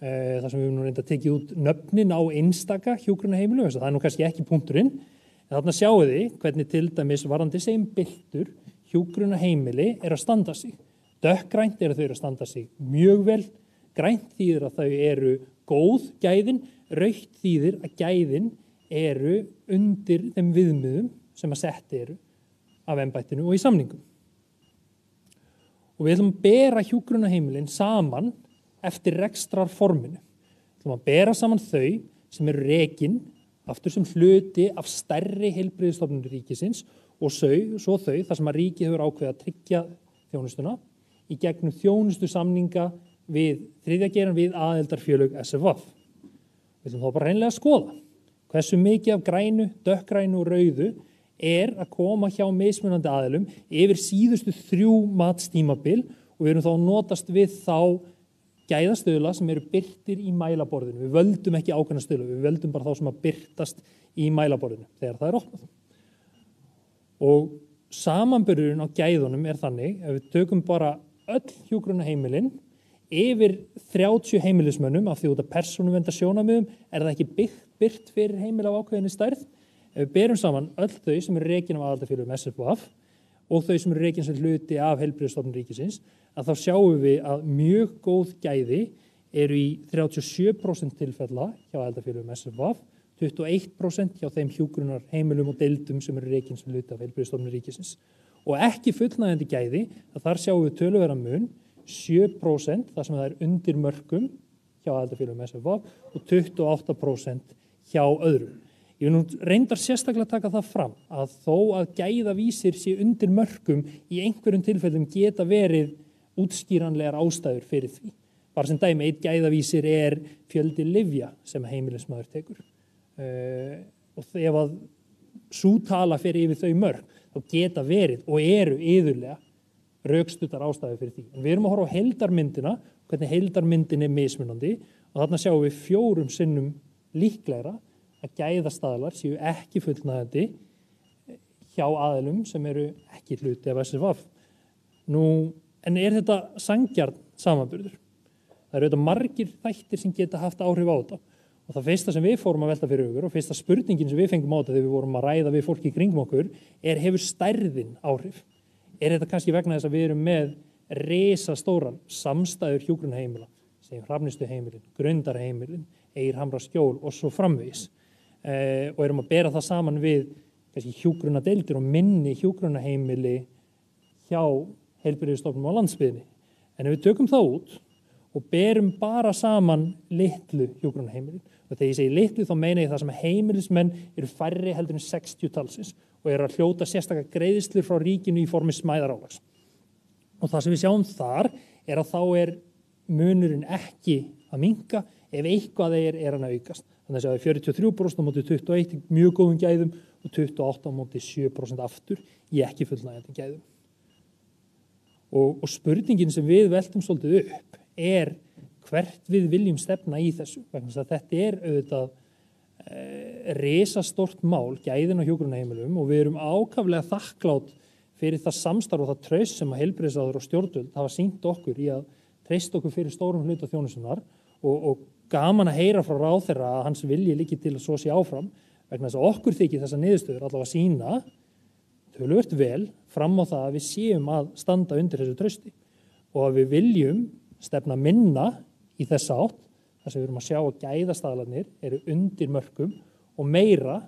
þar sem við höfum nú reynda tekið út nöfnin á einstaka hjúkrunarheimilum, það er nú kannski ekki punkturinn, en þarna sjáum við hvernig til dæmis varðandi segjum byltur hjúkrunarheimili að standa sig. Dökkgrænt þau að standa sig mjög vel, grænt þýðir að þau eru góð gæðin, rautt þýðir að gæðin eru undir þeim viðmiðum sem að sett eru af embættinu og í samningum. Og við ætlum að bera hjúkrunarheimilin saman eftir rekstrarforminu. Við ætlum að bera saman þau sem eru rekin aftur sem hluti af stærri heilbrigðisstofnunum ríkisins og svo þau þar sem að ríkið hefur ákveðið að tryggja þjónustuna í gegnum þjónustusamninga við þriðja geirann við aðildarfélög SFV. Við ætlum þá bara hreinlega að skoða hversu mikið af grænu, dökkgrænu og rauðu að koma hjá mismunandi aðilum yfir síðustu 3 matstímabil og við erum þá að notast við þá gæðastöðla sem eru birtir í mælaborðinu. Við völdum ekki ákveðna stöðla, við völdum bara þá sem að birtast í mælaborðinu þegar það opnað. Og samanburðurinn á gæðunum þannig, ef við tökum bara öll hjúkrunarheimilin yfir 30 heimilismönnum af því út af persónuverndasjónarmiðum það ekki birt fyrir heimil af ákveðinni stærð. Ef við berum saman öll þau sem eru rekin af aðildarfélögum SFV og þau sem eru rekin sem hluti af heilbrigðisstofnun ríkisins, að þá sjáum við að mjög góð gæði eru í 37% tilfella hjá aðildarfélögum SFV, 21% hjá þeim hjúkrunarheimilum og deildum sem eru rekin sem hluti af heilbrigðisstofnun ríkisins. Og ekki fullnægjandi gæði, að þar sjáum við töluverðan mun, 7% þar sem það undir mörkum hjá aðildarfélögum SFV og 28% hjá öðrum. Ég vil nú reyndar sérstaklega taka það fram að þó að gæðavísir sé undir mörkum í einhverjum tilfellum geta verið útskýranlegar ástæður fyrir því. Bara sem dæmi, einn gæðavísir fjöldi lyfja sem heimilismaður tekur. Og ef að sú tala fyrir yfir þau mörk, þá geta verið og eru iðulega rökstuddar ástæður fyrir því. En við erum að horfa á heildarmyndina, hvernig heildarmyndin mismunandi og þarna sjáum við 4 sinnum líklegra að gæðastaðlar séu ekki fullnægjandi hjá aðilum sem eru ekki hluti af SFV. En þetta sanngjarn samanburður? Það eru auðvitað margir þættir sem geta haft áhrif á þetta. Og það fyrsta sem við fórum að velta fyrir okkur og fyrsta spurningin sem við fengum á þetta þegar við vorum að ræða við fólki í kringum okkur hefur stærðin áhrif? Þetta kannski vegna þess að við erum með risastóran samstæður hjúkrunarheimila, segjum Hrafnistuheimilin, Grundarheimilin, Eyrhamraskjól og svo framvegis. Og erum að bera það saman við hjúkrunadeildir og minni hjúkrunarheimili hjá heilbrigðisstofnunum á landsbyggðinni. En ef við tökum það út og berum bara saman litlu hjúkrunarheimilin, og þegar ég segi litlu þá meina ég það sem heimilismenn eru færri heldur en 60 talsins og eru að hljóta sérstakar greiðslur frá ríkinu í formi smæðarálags. Og það sem við sjáum þar að þá munurinn ekki að minnka ef eitthvað hann að aukast. Þannig að það 43% á móti 21 í mjög góðum gæðum og 28 á móti 7% aftur í ekki fullnægjandi gæðum. Og spurningin sem við veltum svolítið upp hvert við viljum stefna í þessu. Vegna þess að þetta auðvitað risastórt mál, gæðin á hjúkrunarheimilum og við erum ákaflega þakklátt fyrir það samstarf og það traust sem að heilbrigðisráðherra og stjórnvöld hafa sýnt okkur í að treysta okkur fyrir stórum hluta þjónustunnar og gaman að heyra frá ráðherra að hans vilji liggi til að svo sé áfram vegna þess að okkur þykir þessa niðurstöður allavega sýna töluvert vel fram á það að við séum að standa undir þessu trausti og að við viljum stefna minna í þessa átt þar sem við erum að sjá að gæðastaðlarnir eru undir mörkum og meira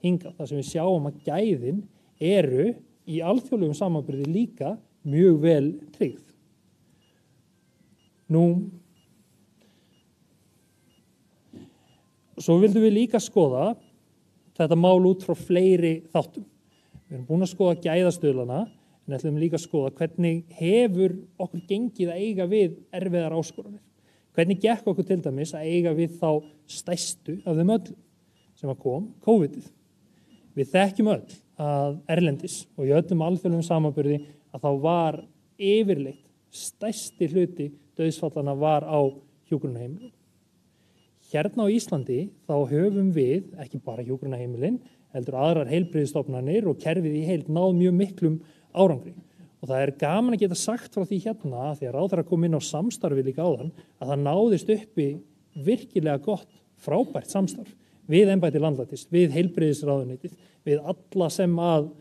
hingað, þar sem við sjáum að gæðin eru í alþjóðlegum samanburði líka mjög vel tryggð. Nú, svo vildum við líka skoða þetta mál út frá fleiri þáttum. Við erum búin að skoða gæðastuðlana, en ætlum líka að skoða hvernig hefur okkur gengið að eiga við erfiðar áskoranir. Hvernig gekk okkur til dæmis að eiga við þá stærstu af þeim öllum sem að kom, COVID-ið. Við þekkjum öll að erlendis og í öllum alþjóðlegum samanburði að þá var yfirleitt stærsti hluti dauðsfallana var á hjúkrunarheimilum. Hérna á Íslandi þá höfum við, ekki bara hjúkrunarheimilin, heldur aðrar heilbrigðisstofnanir og kerfið í heild náð mjög miklum árangri. Og það er gaman að geta sagt frá því hérna, þegar ráðherra kom inn á samstarfi líka áðan, að það náðist uppi virkilega gott, frábært samstarf við embætti landlæknis, við heilbrigðisráðuneytið, við alla sem að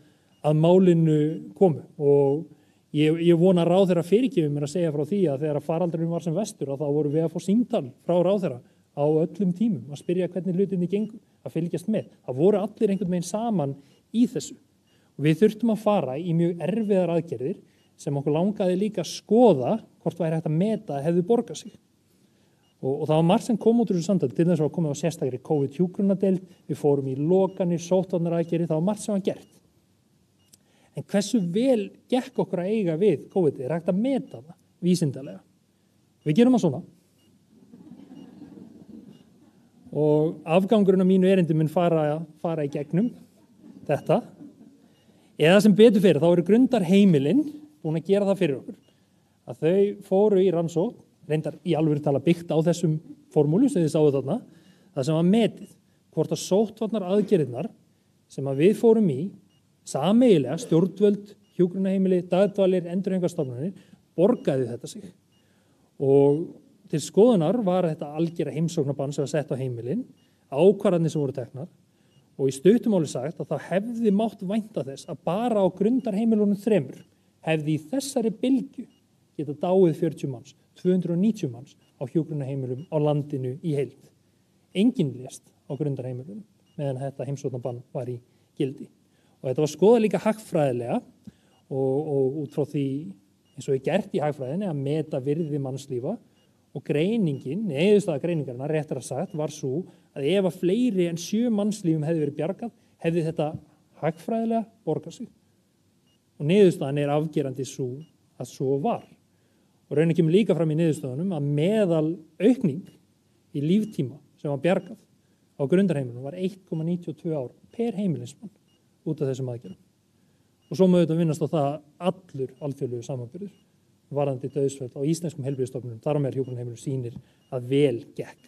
málinu komu. Og ég vona að ráðherra fyrirgefi mér að segja frá því að þegar faraldurinn var sem vestur, að þá voru við að fá símtal frá ráðherra á öllum tímum, að spyrja hvernig hlutinni gengur, að fylgjast með. Það voru allir einhvern veginn saman í þessu. Og við þurftum að fara í mjög erfiðar aðgerðir sem okkur langaði líka að skoða hvort væri hægt að meta að hefðu borgað sig. Og það var margt sem kom út úr þessu samtali, til þess að komið á sérstakri COVID-hjúkrunardeild, við fórum í lokanir, sóttvarnaaðgerðir, það var margt sem var gert. En hversu vel gekk okkur að eiga við COVID-ið, er hægt að meta það vísindalega. Við gerum það svona. Og afgangurinn á mínu erindi mun fara í gegnum þetta. Eða sem betur fyrir, þá eru Grundarheimilin búin að gera það fyrir okkur. Að þau fóru í rannsókn, reyndar í alvöru tala byggt á þessum formúlu sem þið sáðu þarna, það sem var metið, hvort að sóttvarnar aðgerðirnar sem að við fórum í, sameiginlega stjórnvöld, hjúkrunarheimili, dagdvalir, endurhæfingarstofnanir, borgaði þetta sig. Og til skoðunar var þetta algera heimsóknarbann sem var sett á heimilin, ákvarðanir sem voru teknar, og í stuttumáli sagt að það hefði mátt vænta þess að bara á Grundarheimilunum 3 hefði í þessari bylgju geta dáið 40 manns, 290 manns á hjúkrunarheimilum á landinu í heild. Enginn lést á Grundarheimilunum meðan þetta heimsóknarbann var í gildi. Og þetta var skoðað líka hagfræðilega og út frá því eins og er gert í hagfræðinni að meta virði mannslífa og greiningin, niðurstaða greiningarinnar réttar að sagt, var svo að ef að fleiri en 7 mannslífum hefði verið bjargað, hefði þetta hagfræðilega borgað sig. Og niðurstaðan er afgerandi svo að svo var. Og raunin kemur líka fram í niðurstöðunum að meðal aukning í líftíma sem var bjargað á Grundarheimilunum var 1,92 ár per heimilismann út af þessum aðgerðum. Og svo má auðvitað vinnast á það allur alþjóðlegu samanburður varðandi dauðsföll á íslenskum heilbrigðisstofnunum, þar á meðal hjúkrunarheimilum sýnir að vel gekk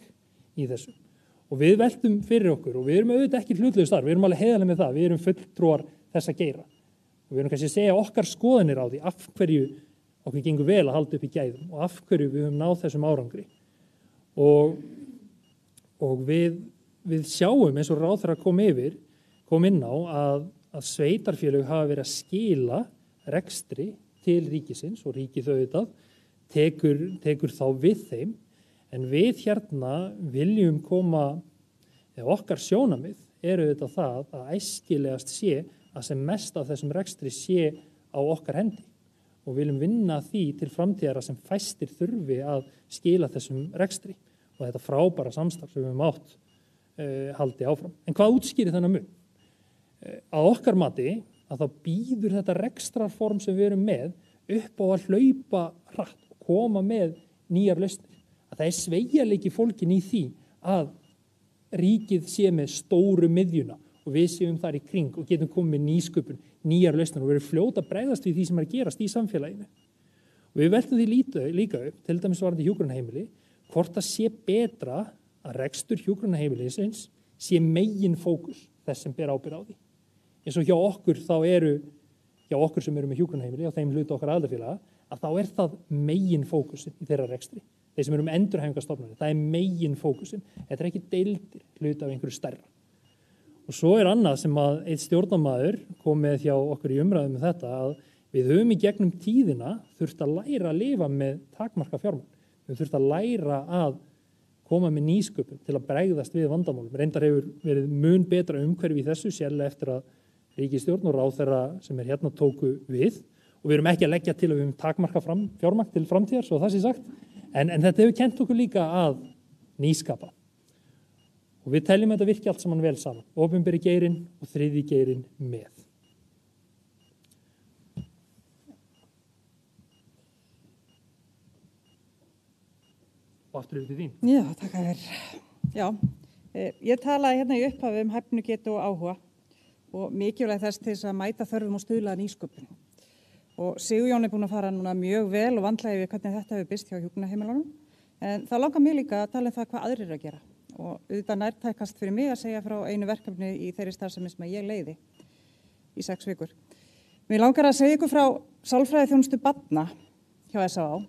í þessu. Og við veltum fyrir okkur og við erum auðvitað ekki hlutlaus þar, við erum alveg heiðarlega með það, við erum fulltrúar þessa geira. Og við erum kannski að segja okkar skoðanir á því af hverju okkur gengur vel að halda upp í gæðum og af hverju við höfum náð þessum árangri. Og við sjáum eins og ráðherra kom inn á að sveitarfélög hafa verið að skila rekstri til ríkisins og ríkið auðvitað tekur þá við þeim, en við hérna viljum koma, eða okkar sjónamið auðvitað það að æskilegast sé að sem mest af þessum rekstri sé á okkar hendi og viljum vinna því til framtíðara sem fæstir þurfi að skila þessum rekstri og þetta frábæra samstarf sem við höfum átt haldi áfram. En hvað útskýrir þennan mun? Að okkar mati að þá býður þetta rekstrarform sem við erum með upp á að hlaupa hratt og koma með nýjar lausnir. Að það er sveigjanleiki fólkin í því að ríkið sé með stóru miðjuna og við séum þar í kring og getum komið með nýsköpun, nýjar lausnir og verið fljóta að bregðast við því sem er að gerast í samfélaginu. Og við veltum því líka upp, til dæmis varandi hjúkrunarheimili, hvort það sé betra að rekstur hjúkrunarheimilisins sé megin fókus þess sem ber ábyrgð á því. Eins og hjá okkur hjá okkur sem eru með hjúkrunarheimili og þeim hluta okkar aðildarfélaga, að þá er það megin fókusin í þeirra rekstri. Þeir sem eru með endurhæfingarstofnanir, það er megin fókusin. Þetta er ekki deildir hluta af einhverju stærra. Og svo er annað sem að eitt stjórnarmaður kom með hjá okkur í umræðum með þetta, að við höfum í gegnum tíðina þurft að læra að lifa með takmarka fjármagn. Við þurft að læra að koma með nýsköpun til að bregðast við vandamálum. Reyndar hefur verið mun betra umhverfi í þessu, sérlega eftir að ríkisstjórn og ráðherra sem hérna tóku við. Og við erum ekki að leggja til að við höfum takmarka fjármagn til framtíðar, svo það sé sagt. En þetta hefur kennt okkur líka að nýskapa. Og við teljum þetta virki allt saman vel saman. Opinberi geirinn og þriðji geirinn með. Og aftur yfir til þín. Já, takk að þér. Já, ég talaði hérna í upphafi hæfnigetu og áhuga og mikilvægt þess til þess að mæta þörfum og stuðla að nýsköpun. Og Sigurjón búin að fara núna mjög vel og vandlega yfir hvernig þetta hefur birst hjá hjúkrunarheimilunum. En það langar mig líka að tala um það hvað aðrir eru að gera. Og auðvitað nærtækast fyrir mig að segja frá einu verkefni í þeirri starfsemi sem ég leiði í 6 vikur. Mér langar að segja ykkur frá sálfræðiþjónustu barna hjá SÁÁ.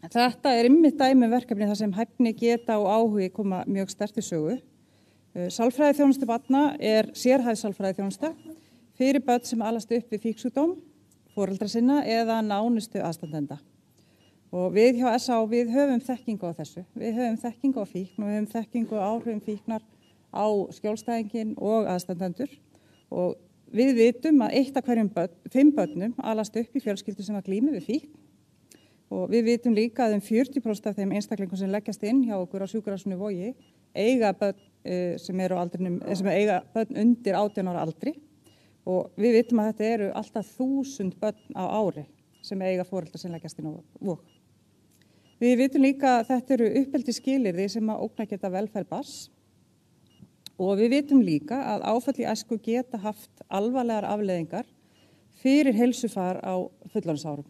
Þetta einmitt dæmi verkefni þar sem hæfni, geta og áhugi koma mjög sterkt í sögu. Sálfræðiþjónustu barna sérhæfð sálfræðiþjónusta fyrir börn sem alast upp við fíksjúkdóm, foreldra sinna eða nánustu aðstandenda. Og við hjá SÁ, við höfum þekkingu á þessu. Við höfum þekkingu á fíkn og við höfum þekkingu á áhrifum fíknar á skjólstæðinginn og aðstandendur. Og við vitum að 1 af hverjum 5 börnum alast upp í fjölskyldu sem glímir við fíkn. Og við vitum líka að 40% af þeim einstaklingum sem leggjast inn hjá okkur á sjúkrahúsinu Vogi eiga börn sem eiga börn undir 18 ára aldri. Og við vitum að þetta eru alltaf 1000 börn á ári sem eiga foreldra sem leggjast inn á Vog. Við vitum líka að þetta eru uppeldisskilyrði sem að ógna geta velferð barns. Og við vitum líka að áfall í æsku geta haft alvarlegar afleiðingar fyrir heilsufar á fullorðinsárum.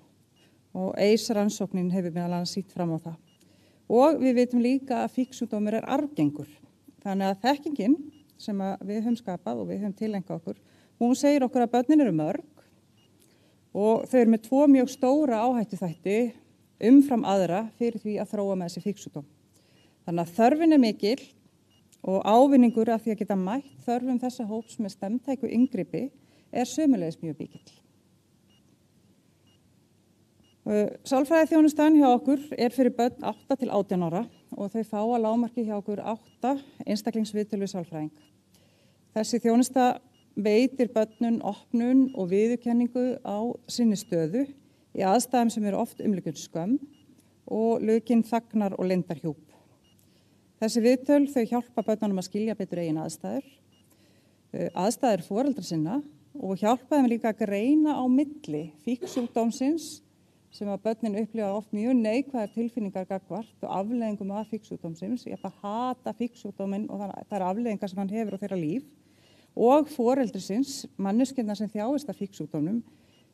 Og rannsóknin hefur meðal annars sýnt fram á það. Og við vitum líka að fíksjúkdómur arfgengur. Þannig að þekkingin sem við höfum skapað og við höfum tilengað okkur, hún segir okkur að börnin eru mörg og þau eru með 2 mjög stóra áhættuþætti umfram aðra fyrir því að þróa með þessi fíksjúkdóm. Þannig að þörfin mikil og ávinningur af því að geta mætt þörfum þessa hóps með stemmtæku inngripi sömuleiðis mjög mikill. Sálfræðiþjónustan hjá okkur fyrir börn 8 til 18 ára og þau fá að lágmarki hjá okkur 8 einstaklingsviðtöl við sálfræðing. Þessi þjónusta veitir börnun opnun og viðurkenningu á sinni stöðu í aðstæðum sem eru oft umlykjun skömm og lökin þagnar og leyndarhjúp. Þessi viðtöl þau hjálpa börnunum að skilja betur eigin aðstæður foreldra sinna og hjálpa þeim líka að greina á milli fíksjúkdómsins sem að börnin upplifa oft mjög neikvæðar tilfinningar gagnvart og afleiðingum af fíksjúkdómsins. Ég hata fíksjúkdóminn og það afleiðingar sem hann hefur á þeirra líf og foreldrisins, manneskjurnar sem þjáist af fíksjúkdómnum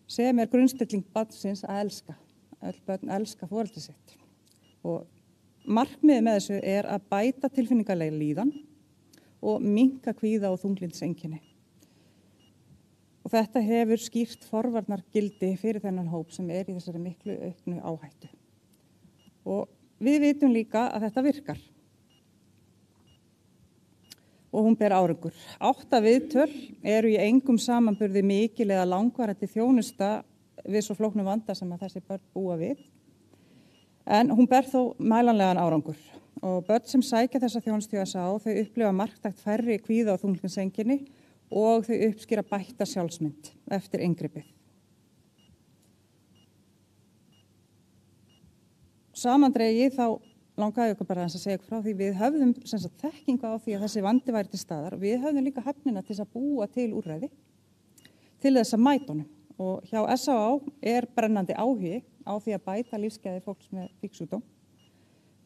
sem grunnstilling barnsins að elska. Öll börn elska foreldri sitt. Og markmiðið með þessu að bæta tilfinningarlega líðan og minnka kvíða og þunglyndiseinkenni. Og þetta hefur skýrt forvarnargildi fyrir þennan hóp sem í þessari miklu auknu áhættu. Og við vitum líka að þetta virkar. Og hún ber árangur. 8 viðtöl eru í engum samanburði mikil eða langvarandi þjónusta við svo flóknum vanda sem að þessi börn búa við. En hún ber þó mælanlegan árangur. Og börn sem sækja þessa þjónustu þau upplifa marktækt færri kvíða og þunglyndiseinkenni og þau uppskýra bætta sjálfsmynd eftir inngripið. Samandregið þá langaði okkur bara að segja ykkur frá því við höfðum þekkingu á því að þessi vandi væri til staðar og við höfðum líka hæfnina til að búa til úrræði til þess að mæta honum. Og hjá SÁÁ brennandi áhugi á því að bæta lífsgæði fólks með fíksjúkdóm.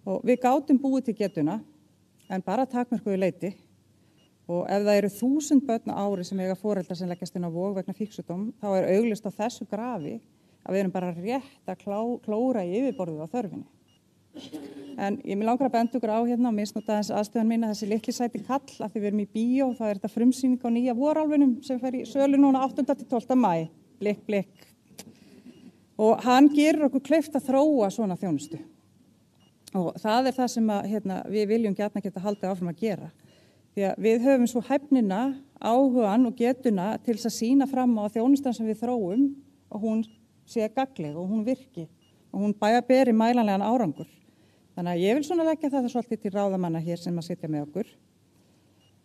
Og við gátum búið til getuna en bara takmörkuðu leyti. Og ef það eru 1000 börn á ári sem eiga foreldra sem leggjast inn á Vog vegna fíksjúkdóm, þá augljóst á þessu grafi að við erum bara rétt að klóra í yfirborðið á þörfinni. En ég mig langar að benda ykkur á hérna og misnota þess aðstöðan mín að þessi litli sæti kall að því við erum í bíó og það þetta frumsýning á nýja vorálfinum sem fer í sölu núna 8. til 12. maí. Blikk. Og hann gerir okkur kleift að þróa svona þjónustu. Og það það sem við viljum gjarna geta haldið áfram að gera. Því að við höfum svo hæfnina, áhugan og getuna til þess að sýna fram á þjónustan sem við þróum og hún sé gagnleg og hún virki og hún beri mælanlegan árangur. Þannig að ég vil svona leggja það svolítið til ráðamanna hér sem að sitja með okkur,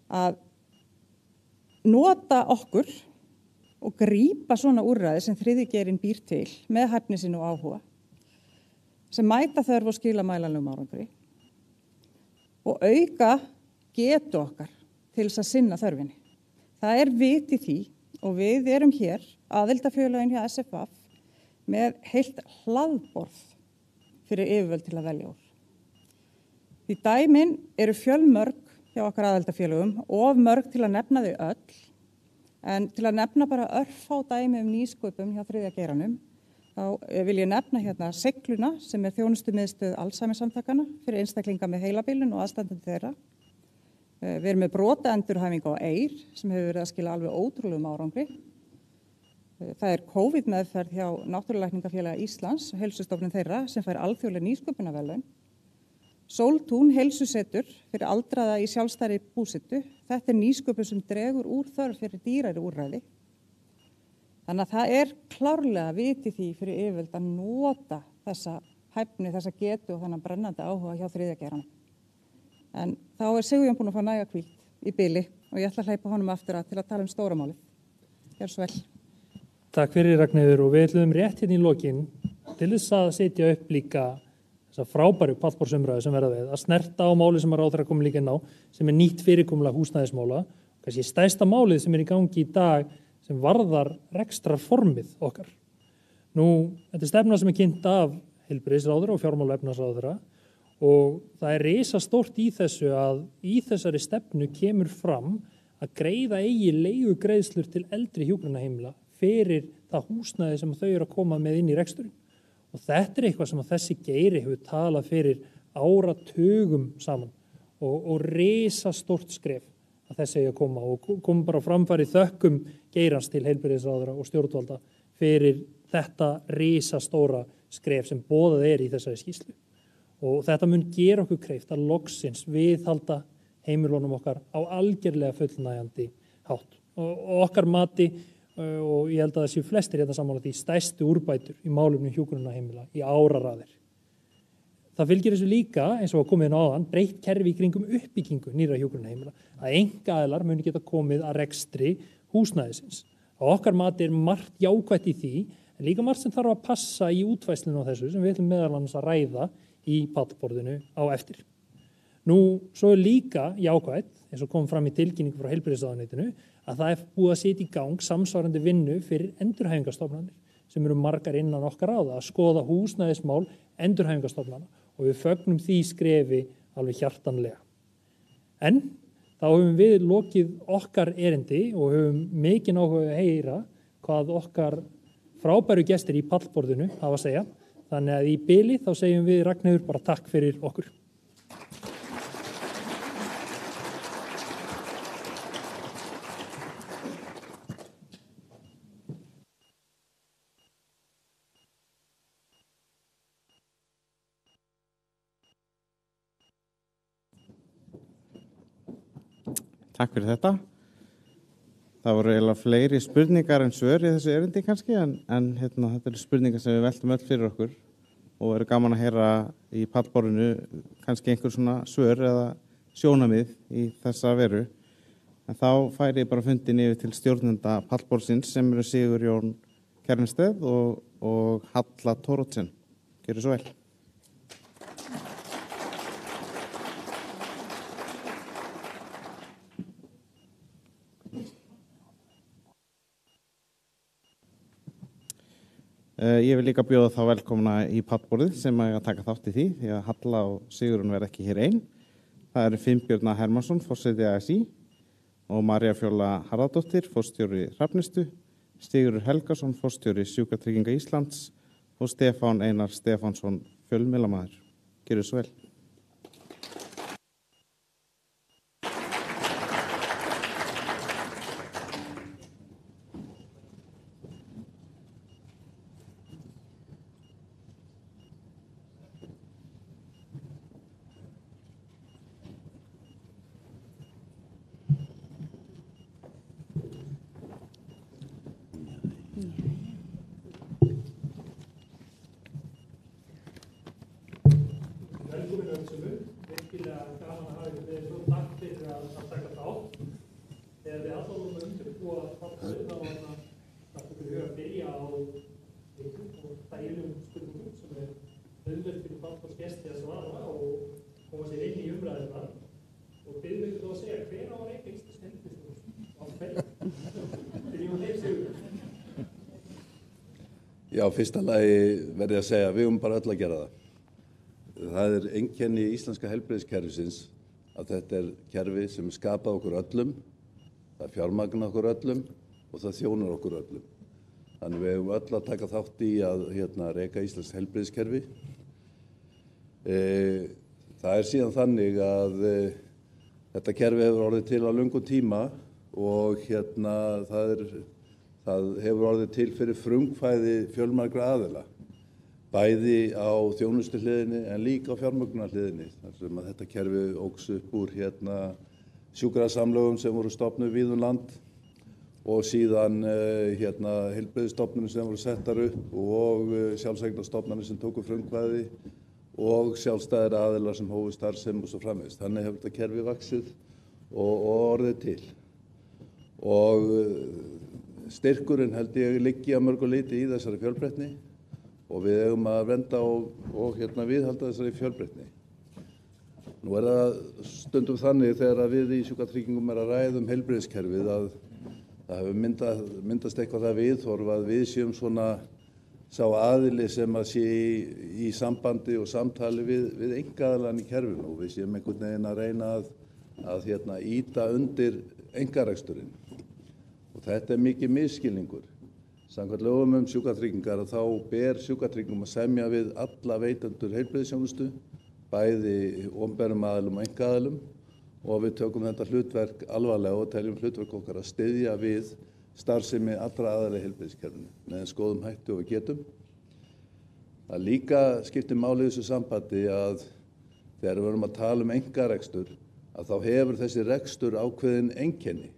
að nota okkur og grípa svona úrræði sem þriðji geirinn býr til með hæfni sínu og áhuga, sem mæta þörf og skila mælanlegum árangri og auka getu okkar til þess að sinna þörfinni. Það er vit í því og við erum hér, aðildafélögin hjá SFF, með heilt hlaðborð fyrir yfirvöld til að velja úr. Því dæmin eru fjölmörg hjá okkar aðildafélögum, of mörg til að nefna þau öll, en til að nefna bara örfá dæmi nýsköpum hjá þriðja geiranum, þá vil ég nefna hérna Segluna sem er þjónustumiðstöð Alzheimer-samtakana fyrir einstaklinga með heilabilun og aðstandandi þeirra. Við erum með brotaendurhæfingu á Eyr sem hefur verið að skila alveg ótrúlegum árangri. Það er COVID-meðferð hjá Náttúrulækningafélag Íslands, heilsustofnun þeirra sem fær alþjóðleg nýsköpunarverðlaun. Sóltún heilsusetur fyrir aldraða í sjálfstæðri búsetu. Þetta er nýsköpun sem dregur úr þörf fyrir dýrari úrræði. Þannig að það er klárlega viti því fyrir yfirvöld að nota þessa hæfni, þessa getu og þennan brennandi áhuga hjá þriðja geiranum. En þá er Sigurjón búinn að fá næga hvíld í bili og ég ætla að hleypa honum aftur til að tala um stóra málið. Gjörðu svo vel. Takk fyrir Ragnheiður og við ætlum rétt hérna í lokin til þess að setja upp líka þessa frábæru pallborðsumræðu sem verða við að snerta á máli sem að ráðherra kom líka inn á sem er nýtt fyrirkomulag húsnæðismála. Kannski stærsta málið sem er í gangi í dag sem varðar rekstrarformið okkar. Þetta er stefna sem er kynnt af heilbrigðisráðherra og fjármála- og efnahagsráðherra og það er risastórt í þessu að í þessari stefnu kemur fram að greiða eigi leigugreiðslur til eldri hjúkrunarheimila fyrir það húsnæði sem þau eru að koma með inn í reksturinn. Og þetta er eitthvað sem að þessi geiri hefur talað fyrir áratugum saman og risastórt skref að þessi eigi að koma og kom bara framfæri þökkum geirans til heilbrigðisráðherra og stjórnvalda fyrir þetta risastóra skref sem boðað er í þessari skýrslu. Og þetta mun gera okkur kleift að loksins viðhalda heimilunum okkar á algjörlega fullnægjandi hátt. Og okkar mati, og ég held að það séu flestir hérna sammála því, stærstu úrbætur í málefnum hjúkrunarheimila í áraraðir. Það fylgir þessu líka, eins og að komið inn á áðan, breytt kerfi í kringum uppbyggingu nýrra hjúkrunarheimila. Að einkaaðilar muni geta komið að rekstri húsnæðisins. Og okkar mati er margt jákvætt í því, en líka margt sem þarf að passa í útfæslinu á þessu sem við ætlum meðal annars að ræða í pallborðinu á eftir. Svo er líka jákvætt, eins og kom fram í tilkynningu frá heilbrigðisráðuneytinu, að það er búið að setja í gang samsvarandi vinnu fyrir endurhæfingarstofnanir sem eru margar innan okkar ráða að skoða húsnæðismál endurhæfingarstofnana og við fögnum því skrefi alveg hjartanlega. En þá höfum við lokið okkar erindi og höfum mikinn áhuga að heyra hvað okkar frábæru gestir í pallborðinu hafa að segja. Þannig að í bili þá segjum við Ragnheiður bara takk fyrir okkur. Takk fyrir þetta. Það voru eiginlega fleiri spurningar en svör í þessu erindi kannski, en þetta eru spurningar sem við veltum öll fyrir okkur og eru gaman að heyra í pallborðinu kannski einhver svona svör eða sjónamið í þessa veru. En þá færi ég bara fundin yfir til stjórnenda pallborðsins sem eru Sigurjón Kjernsted og Halla Thoroddsen. Gjörðu svo vel. Ég vil líka bjóða þá velkomna í pallborðið sem að taka þátt í því að Halla og Sigurjón verða ekki hér einn. Það eru Finnbjörn Hermannsson, forseti ASÍ og María Fjóla Harðardóttir, forstjóri Hrafnistu, Sigurður Helgason, forstjóri Sjúkratrygginga Íslands og Stefán Einar Stefánsson, fjölmiðlamaður. Gjörðu svo vel. Velkomin Já, fyrsta lagi verði að segja, við bara öll að gera það. Það einkenni íslenska heilbrigðiskerfisins að þetta kerfi sem skapað okkur öllum, það fjármagnar okkur öllum og það þjónar okkur öllum. Þannig við höfum öll að taka þátt í að reka íslenskt heilbrigðiskerfi. Það síðan þannig að þetta kerfi hefur orðið til á löngum tíma og það hefur orðið til fyrir frumkvæði fjölmargra aðila. Bæði á þjónustuhliðinni en líka á fjármögnunarhliðinni. Þar sem að þetta kerfi óx upp úr sjúkrasamlögum sem voru stofnuð víð land og síðan heilbrigðisstofnunum sem voru settar upp og sjálfseignarstofnanir sem tóku frumkvæði og sjálfstæðir aðilar sem hófu starfsemi og svo framvegis. Þannig hefur þetta kerfi vaxið og orðið til. Og styrkurinn held ég liggi að mörgu leyti í þessari fjölbreytni og við eigum að vernda og viðhalda þessari fjölbreytni. Nú það stundum þannig þegar við í Sjúkratryggingum að ræða heilbrigðiskerfið að það hefur myndast eitthvað það viðhorf að við séum svona sá aðili sem að sé í sambandi og samtali við einkaaðilann í kerfinu og við séum einhvern veginn að reyna að ýta undir einkareksturinn. Og þetta mikið misskilningur. Samkvæmt lögum sjúkratryggingar þá ber sjúkratryggingum að semja við alla veitendur heilbrigðisþjónustu, bæði opinberum aðilum og einkaaðilum og við tökum þetta hlutverk alvarlega og teljum hlutverk okkar að styðja við starfsemi allra aðila í heilbrigðiskerfinu með eins góðum hætti og við getum. Það líka skiptir máli í þessu sambandi að þegar við erum að tala einkarekstur að þá hefur þessi rekstur ákveðin einkenni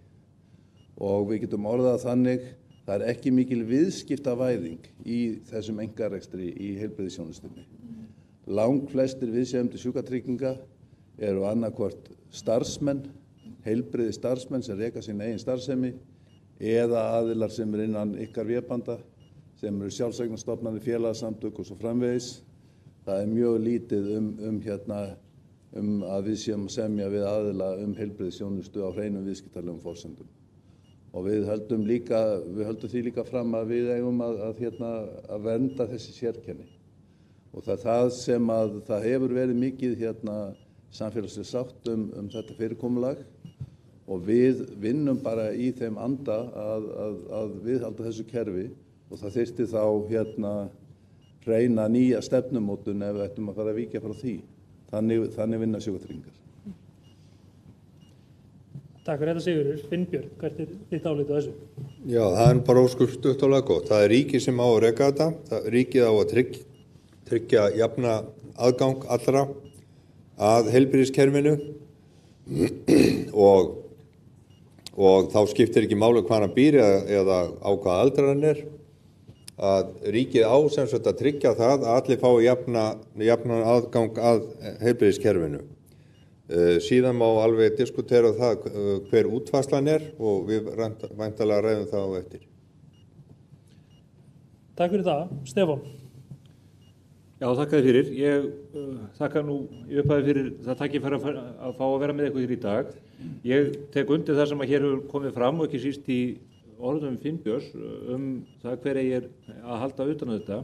og við getum orðað þannig það ekki mikil viðskiptavæðing í þessum einkarekstri í heilbrigðisþjónustunni. Langflestir viðsemjendur sjúkratrygginga eru annaðhvort starfsmenn, heilbrigðisstarfsmenn sem reka sína eigin starfsemi eða aðilar sem innan ykkar vébanda, sem eru sjálfseignarstofnanir, félagasamtök og svo framvegis. Það mjög lítið að við séum að semja við aðila heilbrigðisþjónustu á hreinum viðskiptalegum forsendum. Og við höldum því líka fram að við eigum að vernda þessi sérkenni. Og það sem að það hefur verið mikið samfélagsleg sátt þetta fyrirkomulag og við vinnum bara í þeim anda að viðhalda þessu kerfi og það þyrfti þá reyna nýja stefnumótun ef við ættum að fara að víkja frá því. Þannig vinna Sjúkratryggingar. Takk fyrir þetta Sigurður. Finnbjörn, hvert þitt álit á þessu? Já, það bara ósköp stuttulega gott. Það ríkið sem á að reka þetta. Ríkið á að tryggja jafna aðgang allra að heilbrigðiskerfinu og þá skiptir ekki máli hvað hann býr eða á hvaða aldrar hann að ríkið á sem sagt að tryggja það að allir fái jafnan aðgang að heilbrigðiskerfinu. Síðan má alveg diskutera það hver útfærslan og við væntanlega ræðum það á eftir. Takk fyrir það. Stefán. Já, þakka þér fyrir. Ég þakka nú í upphafi fyrir það tækifæri að fá að vera með ykkur hér í dag. Ég tek undir það sem að hér hefur komið fram og ekki síst í orðum Finnbjörns það hver eigi að halda utan þetta.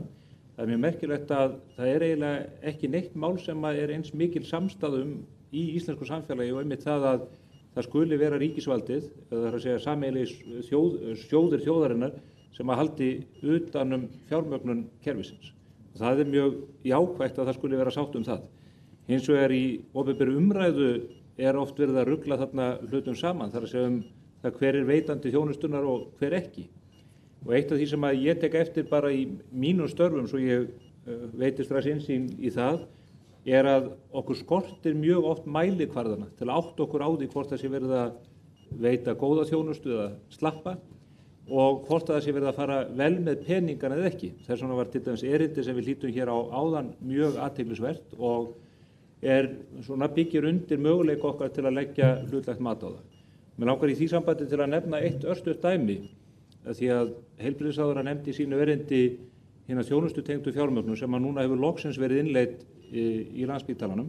Það mjög merkilegt að það eiginlega ekki neitt mál sem að eins mikil samstaða í íslensku samfélagi og einmitt það að það skuli vera ríkisvaldið, eða það er að segja sameiginlegir sjóðir þjóðarinnar sem að haldi utan fjármögnun kerfisins. Það mjög jákvætt að það skuli vera sátt það. Hins vegar í opinberri umræðu oft verið að rugla þarna hlutum saman, þar að segja það hver veitandi þjónustunnar og hver ekki. Og eitt af því sem að ég tek eftir bara í mínum störfum, svo ég veiti strax innsýn í það, að okkur skortir mjög oft mælikvarðana til að átta okkur á því hvort það sé verið að veita góða þjónustu eða slappa og hvort það sé verið að fara vel með peningana eða ekki. Þess vegna var til dæmis erindi sem við hlýtum hér á áðan mjög athyglisvert og byggir undir möguleika okkar til að leggja hlutlegt mat á það. Mér langar í því sambandi til að nefna eitt örstutt dæmi því að heilbrigðisráðherra nefndi í sínu erindi hina þjónustutengdu fjármögnun sem að núna hefur loksins verið innleidd í Landspítalanum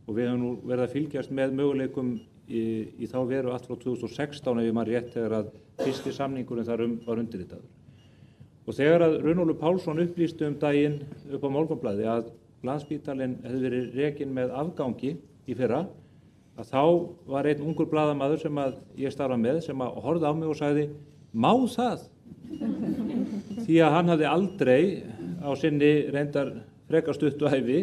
og við höfum nú verið að fylgjast með möguleikum í þá veru allt frá 2016 ef ég man rétt þegar að fyrsti samningurinn þar var undirritaður. Og þegar að Runólfur Pálsson upplýsti daginn upp á Morgunblaðið að Landspítalinn hefði verið rekinn með afgangi í fyrra, að þá var einn ungur blaðamaður sem að ég starfa með sem að horfði á mig og sagði: má það? Því að hann hafði aldrei á sinni reyndar frekar stuttu ævi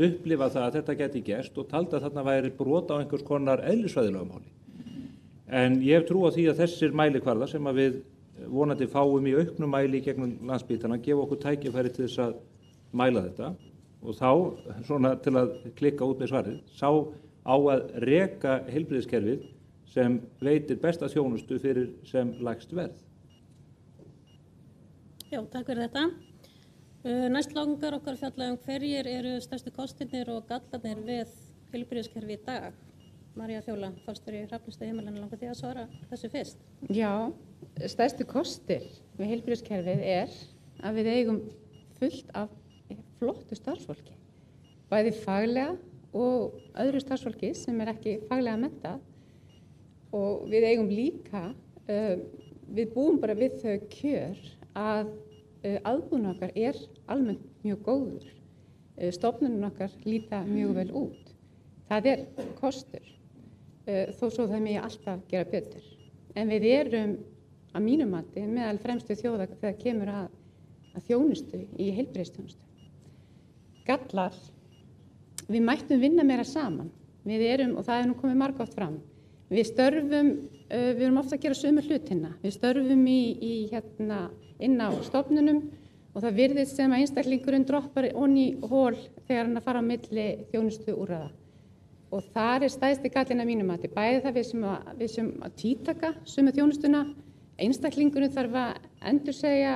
upplifað það að þetta geti gerst og taldi að þarna væri brot á einhvers konar eðlisfræðilegu máli. En ég hef trú á því að þessir mælikvarðar sem að við vonandi fáum í auknum mæli í gegnum Landspítalann gefa okkur tækifæri til þess að mæla þetta og þá, svona til að klikka út með svarið, sá á að reka heilbrigðiskerfið sem veitir besta þjónustu fyrir sem lægst verð. Já, takk fyrir þetta. Næst langar okkar fjalla hverjir eru stærstu kostirnir og gallarnir við heilbrigðiskerfi í dag. María Fjóla, forstjóri Hrafnistu heimilanna, langar því að svara þessu fyrst? Já, stærstu kostir við heilbrigðiskerfið að við eigum fullt af flottu starfsfólki, bæði faglega og öðru starfsfólki sem ekki faglega menntað, og við eigum líka, við búum bara við þau kjör að aðbúnaður okkar almennt mjög góður, stofnunum okkar líta mjög vel út. Það kostur, þó svo það megi alltaf gera betur. En við erum að mínu mati meðal fremstu þjóða þegar kemur að þjónustu í heilbrigðisþjónustu. Gallar, við mættum vinna meira saman. Við og það nú komið margoft fram. Við erum ofta að gera sömu hlutina. Við störfum inn á stofnunum og það virðist sem að einstaklingurinn droppar onni í hól þegar hann að fara á milli þjónustu úrræða. Og þar stærsti gallinn að mínu mati, bæði það við sem að títaka sömu þjónustuna, einstaklingurinn þarf að endursegja,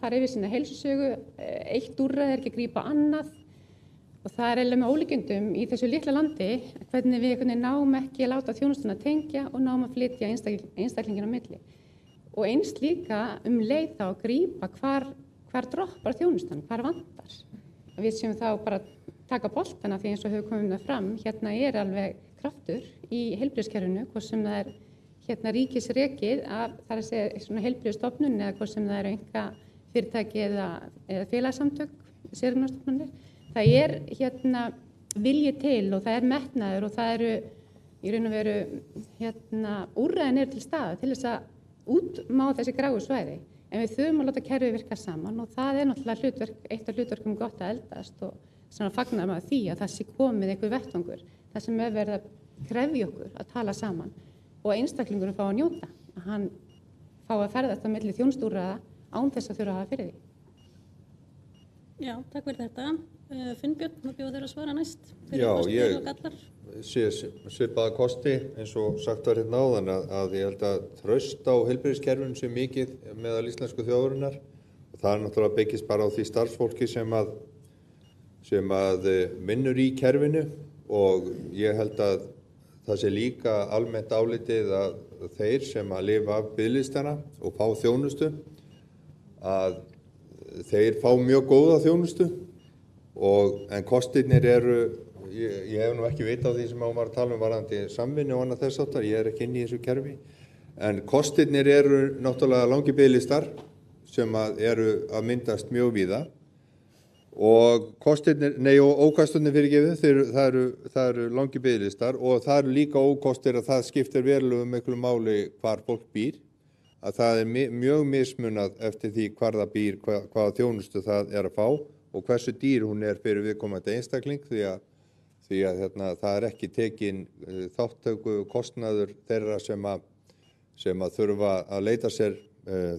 fara yfir sína heilsusögu, eitt úrræði ekki að grípa annað, og það eiginlega með ólíkindum í þessu litla landi hvernig við náum ekki að láta þjónustuna tengja og náum að flytja einstaklingin á milli. Og eins líka leið þá að grípa hvar droppar þjónustan, hvar vantar. Við séum þá bara taka boltana því eins og hefur komið það fram, alveg kraftur í heilbrigðiskerfinu, hvort sem það ríkisrekið af, þar að segja, svona heilbrigðisstofnun eða hvort sem það enga fyrirtæki eða félagsamtök, sérgnarstofnunir. Það vilji til og það metnaður og það í raun og veru úrræðin til staðar til þess að útmá þessi gráu svæði. En við þurfum að láta kerfið virka saman og það náttúrulega eitt af hlutverkum gott að eldast og svona fagnar maður því að það sé komið einhver vettvangur, það sem verið að krefja okkur að tala saman og einstaklingurinn fá að njóta, að hann fá að ferðast á milli þjónustúrræða án þess að þurfa að hafa fyrir því. Já, takk fyrir þetta. Finnbjörn, má bjóða þér að svara næst. Já, ég sé svipaða kosti eins og sagt var hérna áðan að ég held að traust á heilbrigðiskerfinu sé mikið meðal íslensku þjóðarinnar og það náttúrulega byggist bara á því starfsfólki sem að vinnur í kerfinu og ég held að það sé líka almennt álitið að þeir sem að lifa af biðlistana og fá þjónustu að þeir fá mjög góða þjónustu en kostirnir ég hef nú ekki vita á því sem var að tala varðandi samvinnu og annað þess áttar, ég ekki inn í þessu kerfi en kostirnir náttúrulega langir biðlistar sem að myndast mjög víða og ókostirnir fyrirgefið, það eru langir biðlistar og það eru líka ókostir að það skiptir verulega miklu máli hvar fólk býr, að það mjög mismunað eftir því hvar það býr, hvaða þjónustu það að fá og hversu dýr hún fyrir viðkomandi einstakling því að það ekki tekin þáttöku kostnaður þeirra sem að þurfa að leita sér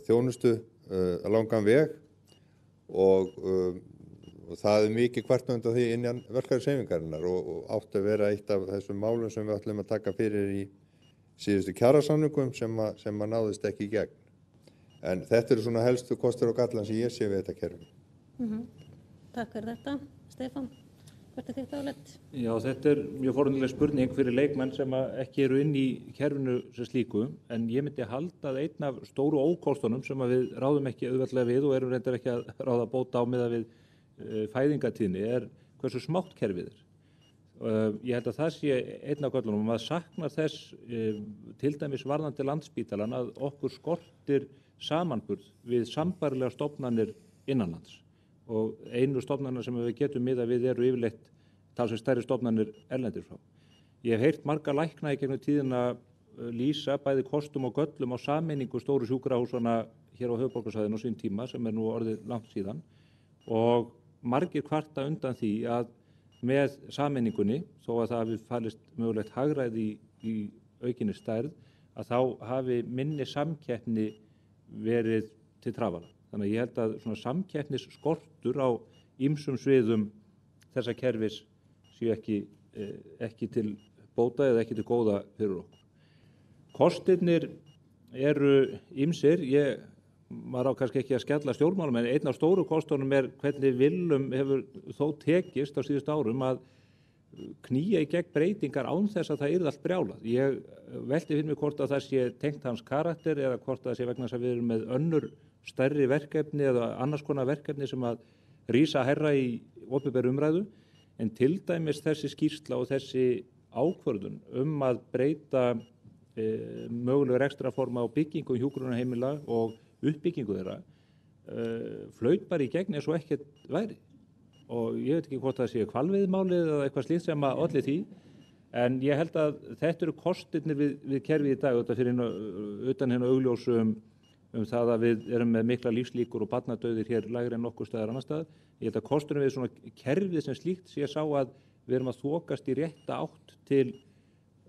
þjónustu langan veg og það mikið kvartnandi á því innan verkalýðshreyfingarinnar og átti að vera eitt af þessum málum sem við ætlum að taka fyrir í síðustu kjarasamningum sem að náðist ekki í gegn. En þetta eru svona helstu kostir og gallar sem ég sé við þetta kerfi. Takk fyrir þetta. Stefán, hvert þitt álit? Já, þetta mjög forunnileg spurning fyrir leikmenn sem ekki eru inn í kerfinu sem slíku, en ég myndi halda að einn af stóru ókostunum sem við ráðum ekki auðveldlega við og erum reyndar ekki að ráða bóta á miðað við fæðingatíðni hversu smátt kerfið Ég held að það sé einn af göllunum og maður saknar þess til dæmis varðandi Landspítalann að okkur skortir samanburð við sambærilega stofnanir innanlands og einu stofnanir sem við getum miðað við eru yfirleitt talsvert stærri stofnanir erlendir frá. Ég hef heyrt marga lækna í gegnum tíðina lýsa bæði kostum og göllum á sameiningu stóru sjúkrahúsana hér á höfuðborgarsvæðinu á sín tíma sem nú orðið langt síðan og margir kvarta undan því að með sameiningunni, þó að það hafi falist mögulegt hagræði í aukinni stærð, að þá hafi minni samkeppni verið til trafala. Þannig að ég held að svona samkeppnisskortur á ýmsum sviðum þessa kerfis séu ekki til bóta eða ekki til góða fyrir okkur. Kostirnir eru ýmsir, maður á kannski ekki að skella stjórnmálum, en einn af stóru kostunum hvernig Willum hefur þó tekist á síðustu árum að knýja í gegn breytingar án þess að það yrði allt brjálað. Ég velti fyrir mig hvort að það sé tengt hans karakter eða hvort að það sé vegna þess að við erum með önnur stærri verkefni eða annars konar verkefni sem að rísa hærra í opinberri umræðu, en til dæmis þessi skýrsla og þessi ákvörðun að breyta mögulega rekstrarforma á byggingu hjúkrunarheimila og uppbyggingu þeirra flaut bara í gegn eins og ekkert væri og ég veit ekki hvort það sé hvalveiðimálið eða eitthvað slíkt sem að olli því en ég held að þetta eru kostirnir við kerfið í dag utan hérna augljósu það að við erum með mikla lífslíkur og barnadauðir hér lægri en nokkur staðar annar stað. Ég held að kosturinn við svona kerfið sem slíkt sé sá að við erum að þokast í rétta átt til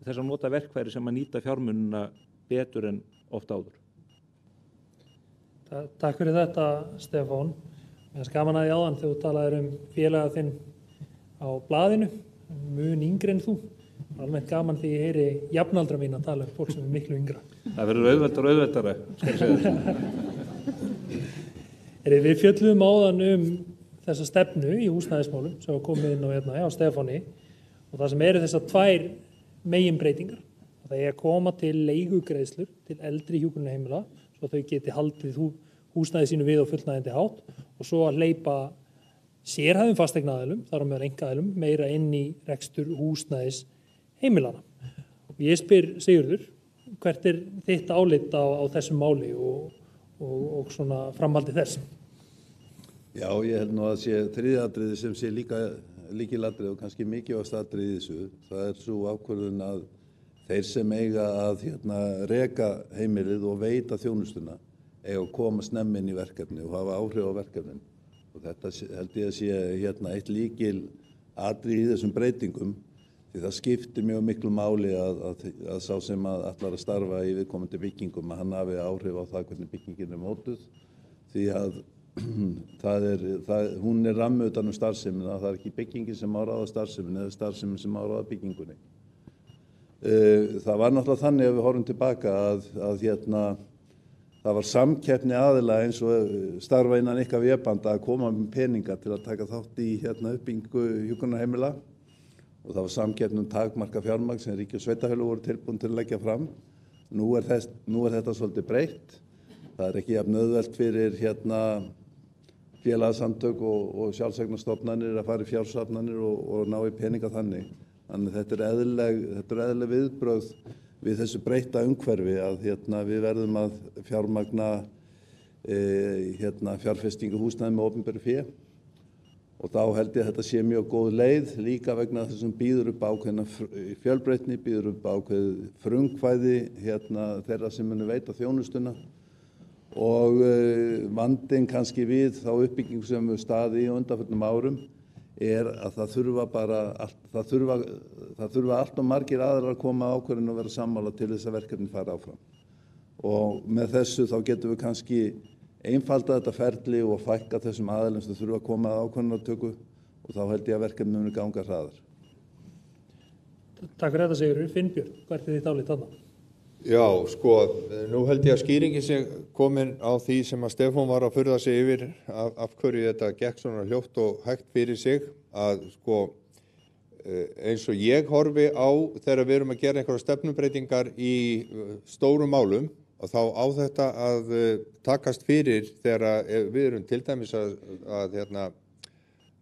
þess að nota verkfæri sem að nýta fjármunina betur en oft áður. Takk fyrir þetta, Stefán. Mér finnst gaman að því áðan þegar þú talaðir félaga þinn á blaðinu, mun yngri en þú. Almennt gaman því ég heyri jafnaldra mín að tala fólk sem miklu yngra. Það verður auðveldara, skal ég segja þetta. Við fjölluðum áðan þessa stefnu í húsnæðismálum sem var komið inn á hjá Stefáni og það sem eru þessar 2 meginbreytingar. Það er að koma til leigugreiðslur til eldri hjúkrunarheimila svo þau geti haldið húsnæði sínu við á fullnægjandi hátt og svo að hleypa sérhæfðum fasteignaðilum, þar á meðal einkaaðilum, meira inn í rekstur húsnæðis heimilana. Ég spyr Sigurður, hvert er þitt álit á þessum máli og svona framhaldi þess? Já, ég held nú að sé þriðja atriði sem sé líkilatriði og kannski mikilvægasta atriði í þessu. Það er svo ákvörðun að þeir sem eiga að reka heimilið og veita þjónustuna eiga að koma snemma inn í verkefni og hafa áhrif á verkefnin. Og þetta held ég að sé eitt líkil atriði í þessum breytingum því það skiptir mjög miklu máli að sá sem ætlar að starfa í viðkomandi byggingum að hann hafi áhrif á það hvernig byggingin er mótuð því að hún er rammi utan starfsemina, það er ekki byggingin sem á ráða starfseminni eða starfsemin sem á ráða byggingunni. Það var náttúrulega þannig að við horfum tilbaka að það var samkeppni aðila eins og starfa innan ykkar vébanda að koma með peninga til að taka þátt í uppbyggingu hjúkrunarheimila og það var samkeppni takmarka fjármagn sem ríki og sveitarfélög voru tilbúin til að leggja fram. Nú er þetta svolítið breytt. Það er ekki jafn auðvelt fyrir félagasamtök og sjálfseignarstofnanir að fara í fjársafnanir og ná í peninga þannig. Þannig þetta er eðlileg viðbrögð við þessu breytta umhverfi að við verðum að fjármagna fjárfestingu húsnæði með opinberu fé og þá held ég að þetta sé mjög góð leið líka vegna þess að býður upp ákveðna fjölbreytni, býður upp ákveð frumkvæði þeirra sem munu veita þjónustuna og vandinn kannski við þá uppbyggingu sem við staðið í undanförnum árum er að það þurfa allt og margir aðrar að koma að ákvörðun og vera sammála til þess að verkefni fara áfram. Og með þessu þá getum við kannski einfalda þetta ferli og fækka þessum aðilum sem þurfa að koma að ákvörðunartöku og þá held ég að verkefni muni ganga hraðar. Takk fyrir þetta Sigurður. Finnbjörn, hvert er þitt álit þarna? Já, nú held ég að skýringin sé komin á því sem að Stefán var að furða sig yfir af hverju þetta gekk svona hljótt og hægt fyrir sig að eins og ég horfi á þegar við erum að gera einhverja stefnubreytingar í stórum málum og þá á þetta að takast fyrir þegar við erum til dæmis að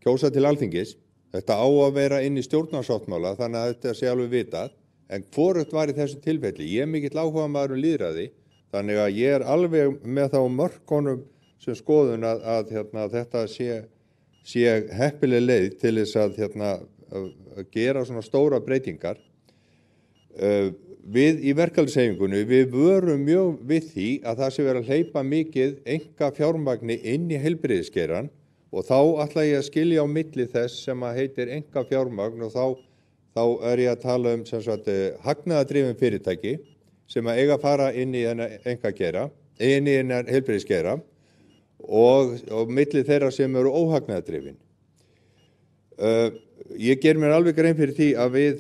kjósa til Alþingis Þetta á að vera inn í stjórnarsáttmála þannig að þetta sé alveg vitað, en hvorugt var í þessu tilfelli. Ég mikill áhugamaður lýðræði, þannig að ég alveg með þá mörkunum sem skoðun að þetta sé heppileg leið til þess að gera svona stóra breytingar. Við í verkalýðshreyfingunni, við vörum mjög við því að það sé verið að hleypa mikið enga fjármagni inn í heilbrigðisgeirann og þá ætla ég að skilja á milli þess sem að heitir enga fjármagn og þá ég að tala hagnaðardrifin fyrirtæki sem að eiga að fara inn í inn í heilbrigðisgeira og milli þeirra sem eru óhagnaðardrifin. Ég ger mér alveg grein fyrir því að við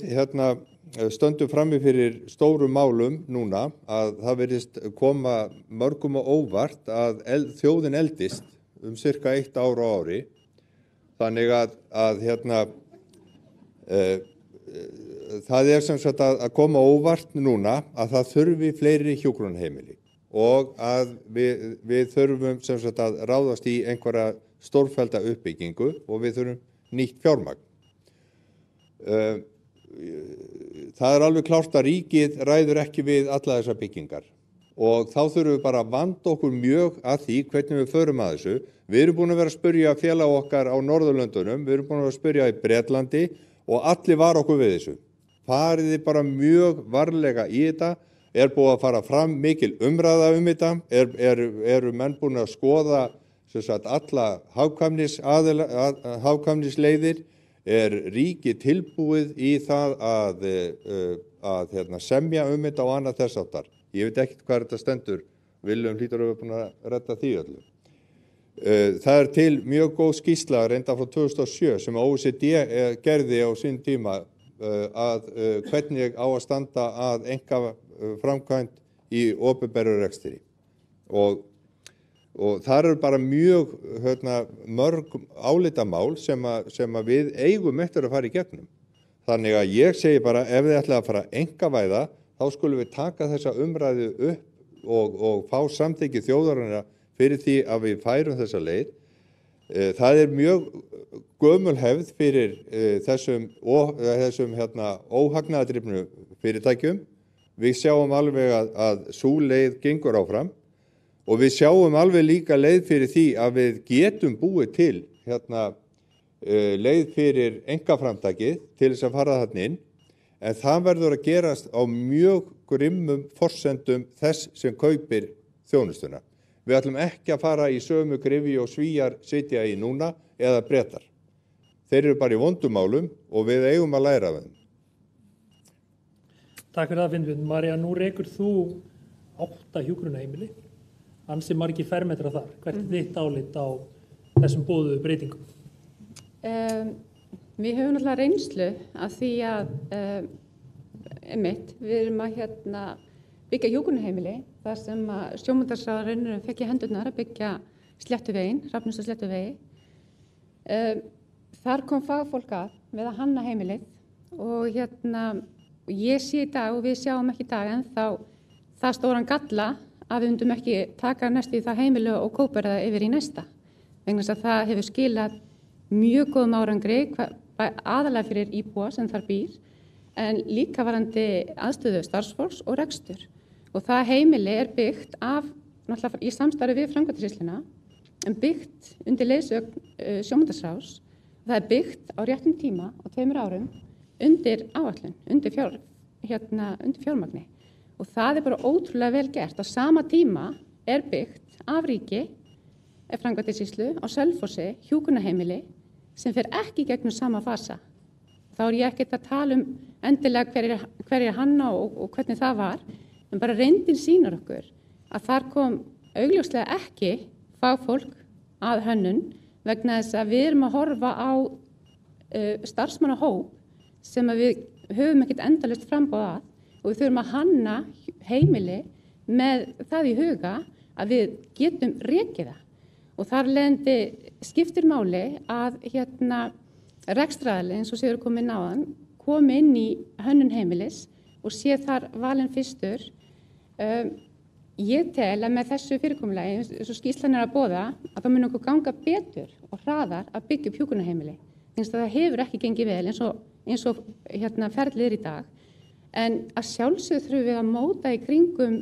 stöndum frammi fyrir stórum málum núna að það virðist koma mörgum á óvart að þjóðin eldist cirka 1 ár á ári. Þannig að það sem sagt að koma óvart núna að það þurfi fleiri hjúkrunarheimili og að við þurfum sem sagt að ráðast í einhverja stórfellda uppbyggingu og við þurfum nýtt fjármagn. Það alveg klárt að ríkið ræður ekki við alla þessar byggingar og þá þurfum við bara að vanda okkur mjög að því hvernig við förum að þessu. Við erum búin að vera að spyrja félag okkar á Norðurlöndunum, við erum búin að vera að spyrja í Bretlandi og allir var okkur við þessu. Fariði bara mjög varlega í þetta, búið að fara fram mikil umræða þetta, eru menn búin að skoða alla hagkvæmnisleiðir, ríkið tilbúið í það að semja þetta og annað þess áttar. Ég veit ekkert hvað þetta stendur, Willum hlýtur að vera búin að redda því öllu. Það til mjög góð skýrsla reynda frá 2007 sem OECD gerði á sín tíma hvernig á að standa að enga framkvæmd í opinberu rekstri. Og þar eru bara mjög mörg álitamál sem að við eigum eftir að fara í gegnum. Þannig að ég segi bara ef þið ætlaði að fara að einkavæða þá skulum við taka þessa umræðu upp og fá samþykki þjóðarinnar fyrir því að við færum þessa leið. Það mjög gömul hefð fyrir þessum óhagnaðardrifnu fyrirtækjum. Við sjáum alveg að sú leið gengur áfram og við sjáum alveg líka leið fyrir því að við getum búið til leið fyrir einkaframtakið til þess að fara þarna inn, en það verður að gerast á mjög grimmum forsendum þess sem kaupir þjónustuna. Við ætlum ekki að fara í sömu gryfju og Svíar sitja í núna eða Bretar. Þeir eru bara í vondumálum og við eigum að læra af þeim. Takk fyrir það, Finnbjörn. María, nú rekur þú 8 hjúkrunarheimili, ansi margir fermetra þar. Hvert þitt álit á þessum boðuðu breytingum? Við höfum náttúrulega reynslu af því að við erum að byggja hjúkrunarheimili þar sem að sjómandarsráðurinn fekk í hendurnar að byggja Sléttuveginn, Hrafnistu Sléttuvegi. Þar kom fagfólk að við að hanna heimilið og ég sé í dag og við sjáum ekki í dag en þá það stóran galla að við myndum ekki taka næstu í það heimili og kópera það yfir í næsta. Vegna þess að það hefur skilað mjög góðum árangri aðalega fyrir íbúa sem þar býr en líka varandi aðstöðu starfsfólks og rekstur. Og það heimili byggt náttúrulega í samstarfi við framkvæmdasýsluna en byggt undir leiðsögn sjómandarsráðs. Það byggt á réttum tíma á 2 árum undir áætlun, undir fjármagni. Og það bara ótrúlega vel gert. Á sama tíma byggt af ríki, framkvæmdasýslu á Selfossi hjúkrunarheimili sem fer ekki gegnum sama fasa. Þá ég ekkert að tala endilega hverjir hanna og hvernig það var, en bara reyndin sýnar okkur að þar kom augljóslega ekki fagfólk að hönnun vegna þess að við erum að horfa á starfsmannahóp sem að við höfum ekkert endalaust framboð að og við þurfum að hanna heimili með það í huga að við getum rekið það. Og þar leiðandi skiptir máli að rekstraraðili eins og Sigurður kom inn áðan komi inn í hönnun heimilis og sé þar valinn fyrstur. Ég tel að með þessu fyrirkomulagi eins og skýrslan að boða að það mun okkur ganga betur og hraðar að byggja upp hjúkrunarheimili það hefur ekki gengið vel eins og ferlið er í dag. En að sjálfsögðu þurfum við að móta í kringum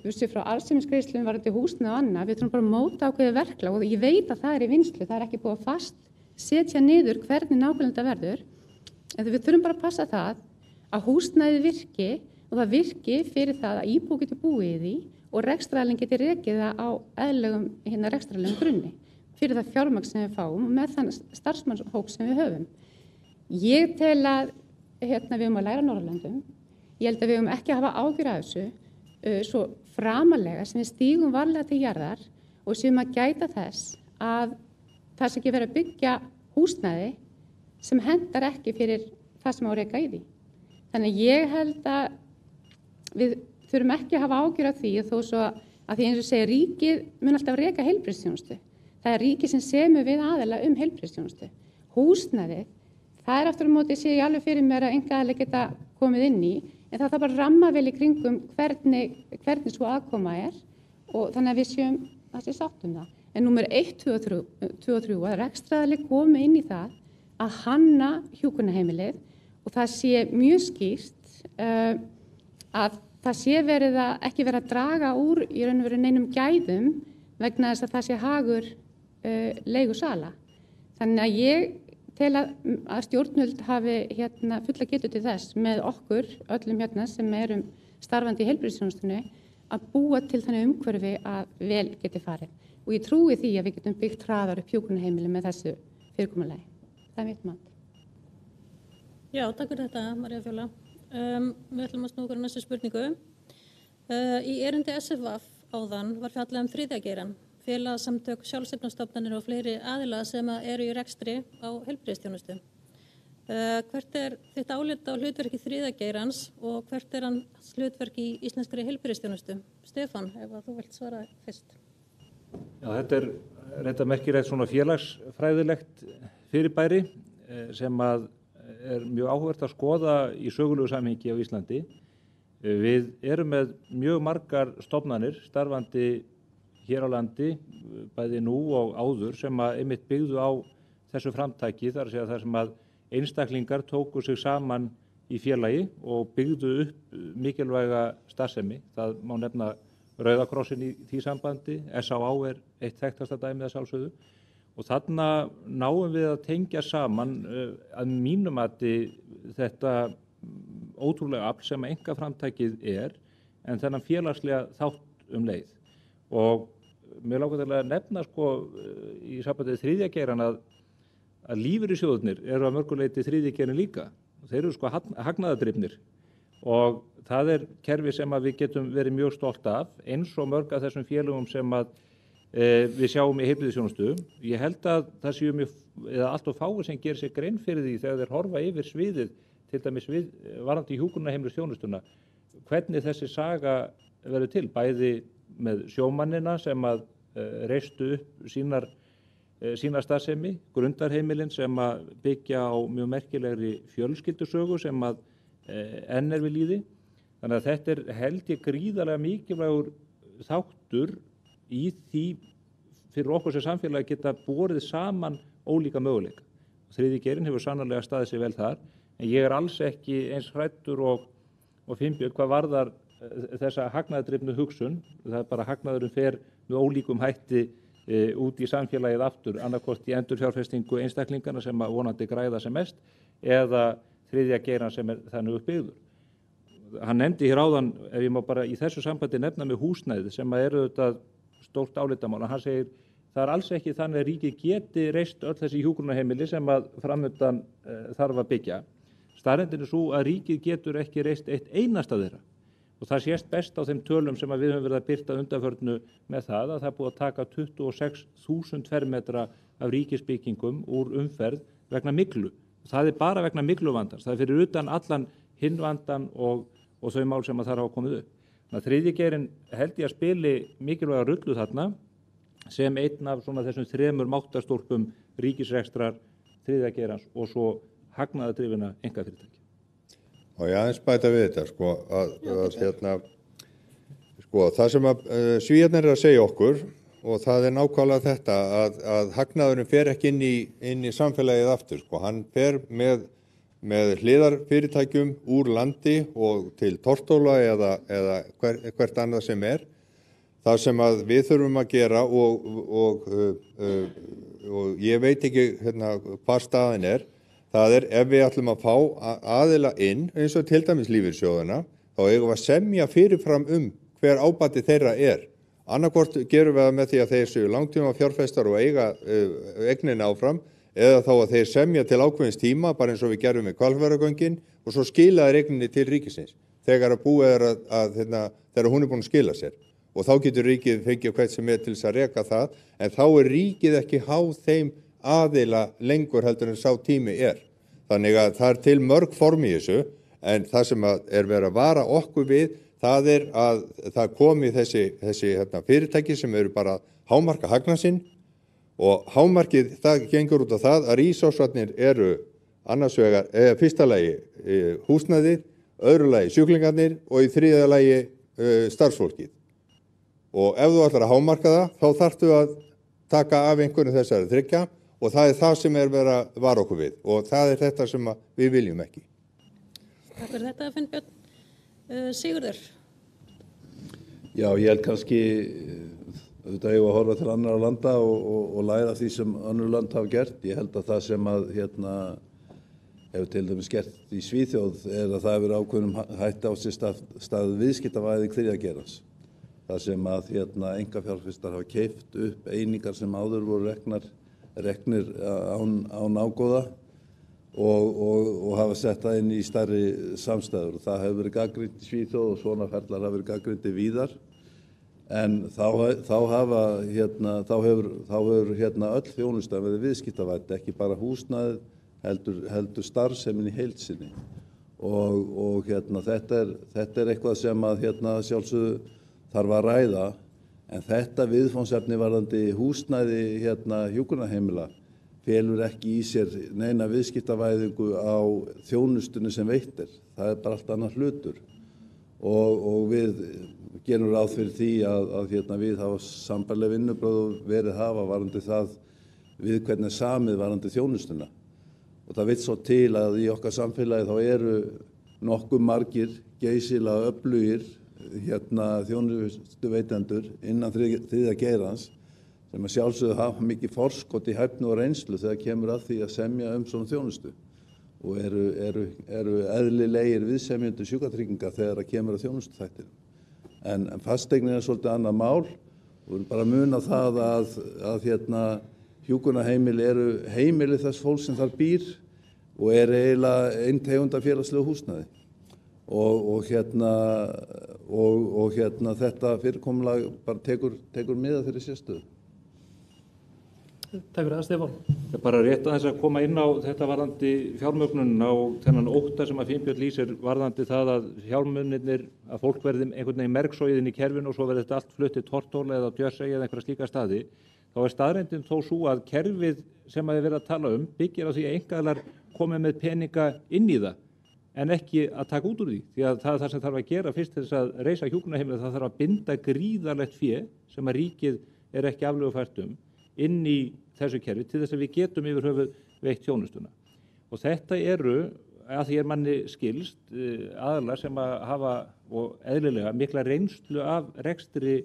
busið frá arðsemisgreiðslum varðandi húsnæði og annað. Við þurfum bara að móta ákveðið verklag og ég veit að það er í vinnslu. Það er ekki búið að fast setja niður hvernig nákvæmlega þetta verður. En við þurfum bara að passa það að húsnæðið virki og það virki fyrir það að íbúi getur búið í því og rekstraraðilinn getur rekið það á eðlilegum rekstraralegum grunni fyrir það fjármagn sem við fáum og með þann starfsmannshóp sem við höfum. Ég tel að við höfum að læra Norðurlöndum. Ég held að við höfum ekki að hafa ágjur af þessu svo framalega sem við stígum varlega til jarðar og sem að gæta þess að það sé ekki verið að byggja húsnæði sem hendar ekki fyrir það sem á að reka í því. Þannig að ég held að við þurfum ekki að hafa ágjur af því þó svo að því eins og segja ríkið mun alltaf reka heilbrigðisþjónustu. Það er ríkið sem semur við aðila heilbrigðisþjónustu. Húsnæðið, það er aftur á móti sé ég alveg fyrir mér að einkaaðilar geta komið inn í, en það þarf bara að ramma vel í kringum hvernig svo aðkoma er og þannig að við séum að sé sátt um það. En númer 1, 2 og 3 að rekstraraðili komi inn í það að hanna hjúkrunarheimilið og það sé mjög skýrt að það sé ekki verið að draga úr í raun og veru neinum gæðum vegna þess að það sé hagur leigusala. Þannig að ég tel að stjórnvöld hafi fulla getu til þess með okkur öllum sem erum starfandi í heilbrigðisþjónustunni að búa til þannig umhverfi að vel geti farið. Og ég trúi því að við getum byggt hraðar upp hjúkrunarheimili með þessu fyrirkomulagi. Það er mitt mat. Já, takk fyrir þetta, María Fjóla. Við ætlum að snúa okkur á næstu spurningu. Í erindi SFV áðan var fjallað þriðja geirann, félagasamtök, sjálfseignarstofnanir og fleiri aðila sem eru í rekstri á heilbrigðisþjónustu. Hvert er þitt álit á hlutverki þriðja geirans og hvert er hans hlutverk í íslenskri heilbrigðisþjónustu? Stefán, ef þú vilt svara fyrst. Já, þetta er reynda merkilegt svona félagsfræðilegt fyrirbæri sem að er mjög áhugavert að skoða í sögulegu samhengi á Íslandi. Við erum með mjög margar stofnanir starfandi hér á landi, bæði nú og áður, sem að einmitt byggðu á þessu framtaki, þar að segja þar sem að einstaklingar tóku sig saman í félagi og byggðu upp mikilvæga starfsemi. Það má nefna Rauða krossin í því sambandi, SÁÁ er eitt þekktasta dæmið að sjálfsögðu. Og þarna náum við að tengja saman að mínu mati þetta ótrúlega afl sem einkaframtakið er, en þennan félagslega þátt leið. Og mér langar til að nefna í sambandið þriðja geirann að lífeyrissjóðirnir eru að mörgu leyti þriðji geirinn líka. Þeir eru hagnaðardrifnir og það er kerfi sem að við getum verið mjög stolt af, eins og mörg af þessum félögum sem að við sjáum í heilbrigðisþjónustu. Ég held að það séu allt of fáir sem gerir sér grein fyrir því þegar þeir horfa yfir sviðið, til dæmis varðandi hjúkrunarheimilisþjónustuna, hvernig þessi saga verður til, bæði með sjómannina sem að reistu upp sína starfsemi, grundarheimilin sem að byggja á mjög merkilegri fjölskyldusögu sem að enn er við lýði. Þannig að þetta er held ég gríðarlega mikilvægur þáttur í því fyrir okkur sem samfélagi geta borið saman ólíka möguleika. Þriðji geirinn hefur sannarlega staðið sig vel þar, en ég er alls ekki eins hræddur og Finnbjörn hvað varðar þessa hagnaðardrifnu hugsun. Það er bara hagnaðurinn fer með ólíkum hætti út í samfélagið aftur, annarkvort í endurfjárfestingu einstaklingana sem að vonandi græða sem mest eða þriðja geirann sem er þannig uppbyggður. Hann nefndi hér áðan, ef ég má bara í þessu sambandi nefna með húsnæði sem að eru auðvitað stórt álitamál. Hann segir það er alls ekki þannig að ríkið geti reist öll þessi hjúkrunarheimili sem að framundan þarf að byggja. Staðreyndin er svo að ríkið getur ekki reist eitt einasta þeirra. Og það sést best á þeim tölum sem að við höfum verið að birta undanförnu með það að það er búið að taka 26.000 fermetra af ríkisbyggingum úr umferð vegna myglu. Það er bara vegna mygluvandans. Það er fyrir utan allan hinvandan og þau mál sem að þar hafa komið upp. Þannig að þriðji geirinn held ég að spili mikilvæga rullu þarna sem einn af þessum 3 máttarstólpum ríkisrekstrar, þriðja geirans og svo hagnaðardrifina einkafyrirtæki. Og ég aðeins bæta við þetta, það sem að Svíarnir er að segja okkur og það nákvæmlega þetta að hagnaðurinn fer ekki inn í samfélagið aftur, sko. Hann fer með hliðarfyrirtækjum úr landi og til Tortóla eða hvert annað sem er. Það sem að við þurfum að gera og ég veit ekki hvað staðan er, það ef við ætlum að fá aðila inn, eins og til dæmis lífeyrissjóðina, þá eigum við að semja fyrirfram hver ábati þeirra er. Annarkvort gerum við það með því að þeir séu langtíma fjárfestar og eiga eignina áfram, eða þá að þeir semja til ákveðins tíma, bara eins og við gerum með Hvalfjarðargöngin, og svo skila þeir eigninni til ríkisins, þegar þegar hún er búin að skila sér. Og þá getur ríkið fengið hvert sem er til þess að reka það, en þá er ríkið ekki háð þeim aðila lengur heldur en sá tími er. Þannig að það til mörg form í þessu, en það sem er verið að vara okkur við, það að það komi þessi fyrirtæki sem eru bara hámarka hagnað sinn, og hámarkið það gengur út á það að ríkisásvarnir eru annars vegar, fyrsta lagi húsnæðið, öðru lagi sjúklingarnir og í þriðja lagi starfsfólkið. Og ef þú ætlar að hámarka það, þá þarftu að taka af einhverjum þessari þriggja, og það er það sem er verið að vara okkur við, og það er þetta sem við viljum ekki. Takk fyrir þetta, Finnbjörn. Sigurður? Já, ég held kannski auðvitað eigum að horfa til annarra landa og læra því sem önnur lönd hafa gert. Ég held að það sem hefur til dæmis gert í Svíþjóð er að það hefur ákveðnum hætti á sér stað viðskiptavæðing þriðjageirans. Það sem að einkafjárfestar hafa keypt upp einingar sem áður voru reknir án ágóða og hafa sett það inn í stærri samstæður. Það hefur verið gagnrýnt í Svíþjóð og svona ferlar hafa verið gagnrýndir víðar. En þá hefur öll þjónusta verið viðskiptavædd, ekki bara húsnæðið, heldur starfsemin í heild sinni. Og þetta er eitthvað sem að sjálfsögðu þarf að ræða, en þetta viðfangsefni varðandi húsnæði hjúkrunarheimila felur ekki í sér neina viðskiptavæðingu á þjónustunni sem veitt er. Það er bara allt annar hlutur. Og við gerum ráð fyrir því að við hafa sambærileg vinnubrögð verið hafa varðandi það við hvernig samið varðandi þjónustuna. Og það vill svo til að í okkar samfélagi þá eru nokkuð margir geysilega öflugir þjónustuveitendur innan þriðja geirans sem að sjálfsögðu hafa mikið forskot í hæfni og reynslu þegar kemur að því að semja svona þjónustu og eru eðlilegir viðsemjendur sjúkratrygginga þegar að kemur að þjónustuþættinum. En fasteignin er svolítið annað mál og við bara muna það að hjúkrunarheimili eru heimili þess fólk sem þar býr og eiginlega einn tegund af félagslegu húsnæði. Og þetta fyrirkomulag bara tekur miða fyrir sérstöðu. Takk fyrir það, Stefán. Það er bara rétt aðeins að koma inn á þetta varðandi fjármögnunina og þennan ótta sem að Finnbjörn lýsir varðandi það að fjármunirnir, að fólk verði einhvern veginn mergsóiðin í kerfinu og svo verði þetta allt flutt til Tortóla eða Djörsey eða einhverja slíka staði. Þá er staðreyndin þó svo að kerfið sem að við verðum að tala byggir á því að einkaaðilar komi með peninga inn í það en ekki að taka út úr því. Því að það sem þarf að gera fyrst til þess að reisa hjúkrunarheimili, það þarf að binda gríðarlegt fé sem að ríkið er ekki aflögufært inn í þessu kerfi til þess að við getum yfir höfuð veitt þjónustuna. Og þetta eru, að því manni skilst, aðilar sem að hafa og eðlilega mikla reynslu af rekstri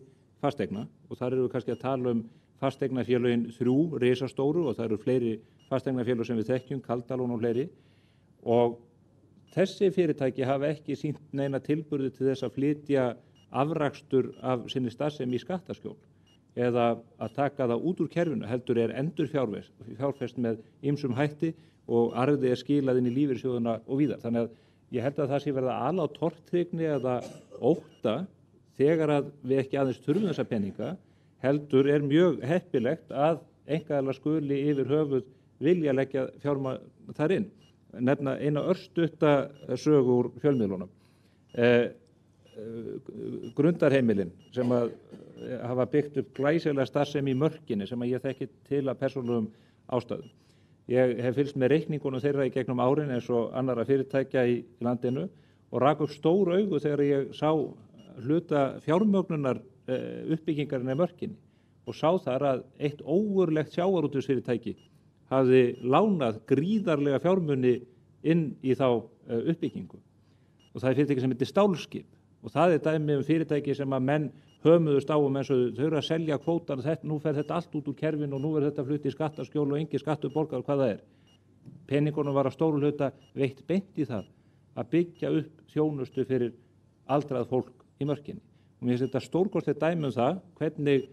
fasteigna og þar eru við kannski að tala fasteignafélögin 3 risastóru og það eru fleiri fasteignafélög sem við þekkjum, Kaldalón og fleiri og þessi fyrirtæki hafa ekki sýnt neina tilburði til þess að flytja afrakstur af sinni starfsemi í skattaskjól eða að taka það út úr kerfinu, heldur endur fjárfest með ýmsum hætti og arði skilað inn í lífeyrissjóðuna og víðar. Þannig að ég held að það sé verið að ala á tortryggni eða ótta þegar að við ekki aðeins þurfum þessa peninga, heldur mjög heppilegt að einkaaðilar skuli yfir höfuð vilja leggja fjármagn þar inn. Nefna eina örstutta sögu úr fjölmiðlunum. Grundarheimilin sem að hafa byggt upp glæsilega starfsemi í Mörkinni sem að ég þekki til að persónulegum ástæðum. Ég hef fylgst með reikningunum þeirra í gegnum árin eins og annarra fyrirtækja í landinu og rak upp stór augu þegar ég sá hluta fjármögnunar uppbyggingarinn í Mörkinni og sá þar að eitt ógurlegt sjávarútvegsfyrirtæki hafði lánað gríðarlega fjármuni inn í þá uppbyggingu. Og það fyrirtæki sem heitir Stálskip. Og það dæmi fyrirtæki sem að menn hömuðust á eins og þau eru að selja kvótan, nú fer þetta allt út úr kerfinu og nú þetta flutt í skattaskjól og engi skattur borgar hvað það Peningunum var að stóru hluta veitt beint í það að byggja upp þjónustu fyrir aldrað fólk í mörkinni. Og mér finnst þetta stórkostlegt dæmi það hvernig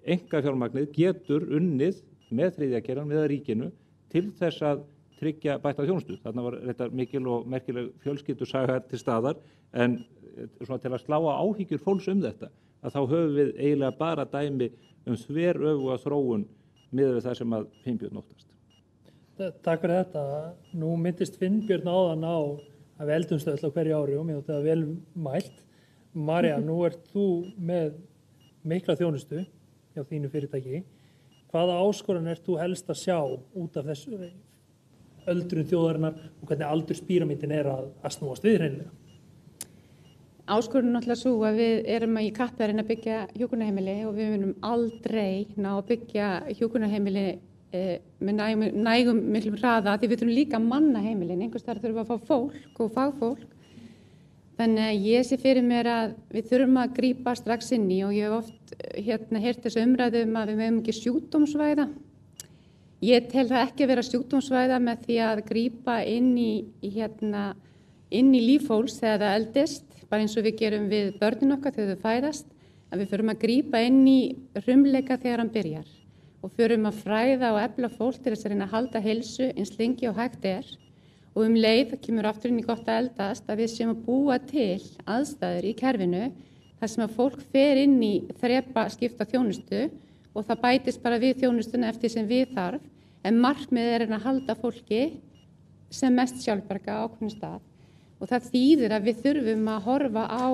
einkafjármagnið getur unnið með þriðja geirann með ríkinu til þess að tryggja bætta þjónustu. Þarna var þetta mikil og merkileg fjölskyldusaga til staðar en svona til að slá á áhyggjur fólks þetta að þá höfum við eiginlega bara dæmi þveröfuga þróun miðað við það sem að Finnbjörn óttast. Takk fyrir þetta. Nú myndist Finnbjörn áðan á að við eldumst öll á hverju ári og mér þótti það vel mælt. María, nú ert þú með mikla þjónustu hjá þínu fyrirtæki. Hvaða áskorun ert þú helst að sjá út af þessu öldrun þjóðarinnar og hvernig aldurspíramítin að snúast við hreinlega? Áskorun náttúrulega svo að við erum í kappræðin að byggja hjúkrunarheimili og við munum aldrei ná að byggja hjúkrunarheimili með nægum miklum hraða því við þurfum líka að manna heimilin, einhvers þar þurfum að fá fólk og fagfólk. Þannig að ég sé fyrir mér að við þurfum að grípa strax inn í og ég hef oft heyrt þessu umræðu að við meðum ekki sjúkdómsvæða. Ég tel það ekki að vera sjúkdómsvæða með því að grípa inn í líf fólks þegar það eldist, bara eins og við gerum við börnin okkar þegar þau fæðast, að við förum að grípa inn í rumleika þegar hann byrjar og förum að fræða og efla fólk til þess að reyna að halda heilsu eins lengi og hægt og leið kemur aftur inn í gott að eldast að við séum að búa til aðstæður í kerfinu þar sem að fólk fer inn í þrepa skipta þjónustu og það bætist bara við þjónustuna eftir sem við þarf en markmiðið að halda fólki sem mest sjálfbjarga á ákveðnum stað og það þýðir að við þurfum að horfa á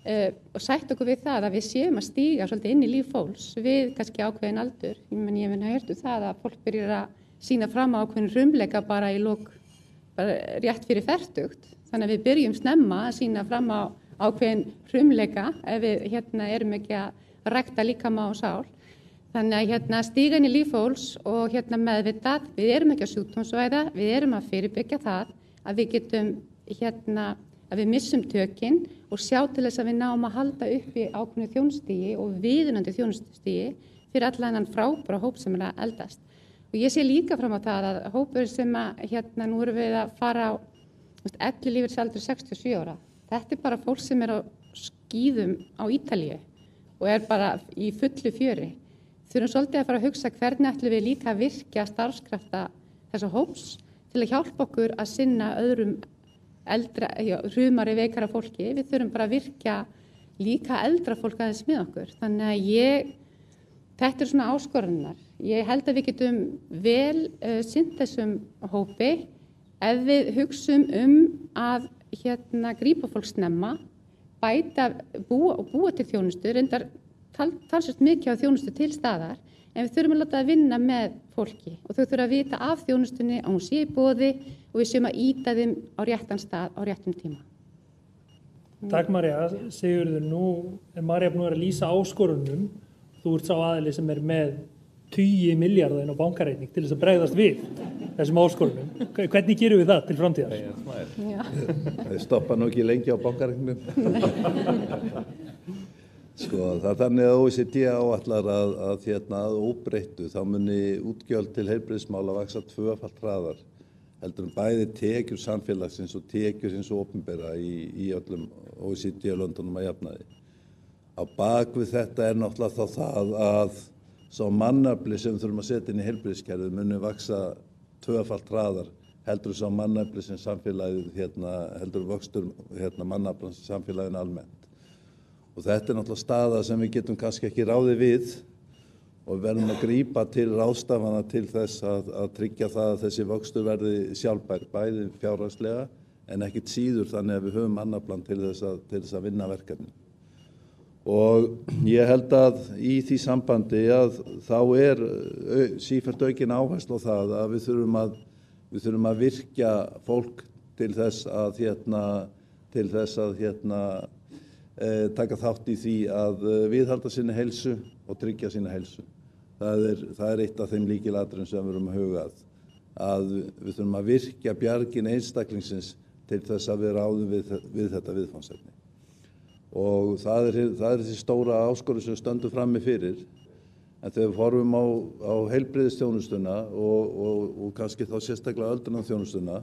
og sætt okkur við það að við séum að stíga svolítið inn í líf fólks við kannski ákveðin aldur. Ég mun að heyrtu það að fólk byrjar að sýna fram á ákveðin rumleika bara rétt fyrir fertugt. Þannig að við byrjum snemma að sýna fram á ákveðin rumleika ef við erum ekki að rækta líkama og sál. Þannig að stíga inn í líf fólks og meðvitað, við erum ekki að sjúkdómsvæða, við erum að fyrirbyggja það að við getum að við missum tökin og sjá til þess að við náum að halda upp í ákveðnu þjónustigi og viðunandi þjónustigi fyrir allan þennan frábæra hóp sem að eldast. Og ég sé líka fram á það að hópur sem að nú erum við að fara á ellilífeyrisaldur 67 ára. Þetta bara fólk sem á skíðum á Ítalíu og bara í fullu fjöri. Þurfum svolítið að fara að hugsa hvernig ætlum við líka að virkja starfskrafta þessa hóps til að hjálpa okkur að sinna öðrum hrumari veikara fólki. Við þurfum bara að virkja líka eldra fólk aðeins með okkur. Þannig að þetta svona áskorunar. Ég held að við getum vel sinnt þessum hópi ef við hugsum að grípa fólk snemma, búa til þjónustu, reyndar talsvert mikið á þjónustu til staðar, en við þurfum að láta að vinna með fólki og þau þurfa að vita af þjónustunni að hún sé í boði og við séum að ýta þeim á réttan stað á réttum tíma. Takk María. Sigurður, nú er María búin að lýsa áskorunum. Þú ert sá aðili sem með 10 milljarða inn á bankareikning til þess að bregðast við þessum áskorunum. Hvernig gerum við það til framtíðar? Það stoppa nú ekki lengi á bankareikningum. Það er þannig að OECD áætlar að óbreyttu þá muni útgjöld til heilbrigðismála vaxa 2-falt hraðar heldur bæði tekjur samfélagsins og tekjur hins opinbera í öllum OECD-löndunum að jafnaði. Á bak við þetta náttúrulega þá það að sá mannafli sem við þurfum að setja inn í heilbrigðiskerfið muni vaxa 2-falt hraðar heldur sá mannafli sem samfélagið heldur vöxtur mannafli sem samfélaginu almennt. Og þetta náttúrulega staða sem við getum kannski ekki ráðið við og við verðum að grípa til ráðstafana til þess að tryggja það að þessi vöxtur verði sjálfbær, bæði fjárhagslega en ekkert síður þannig að við höfum mannaflan til þess að vinna verkefni. Og ég held að í því sambandi að þá sífellt aukin áherslu á það að við þurfum að virkja fólk til þess að taka þátt í því að viðhalda sinni heilsu og tryggja sína heilsu. Það er eitt af þeim lykilatriðum sem við erum að huga að við þurfum að virkja bjargin einstaklingsins til þess að við ráðum við þetta viðfangsefni. Og það er þessi stóra áskorun sem við stöndum frammi fyrir. En þegar við horfum á heilbrigðisþjónustuna og kannski þá sérstaklega öldrunarþjónustuna,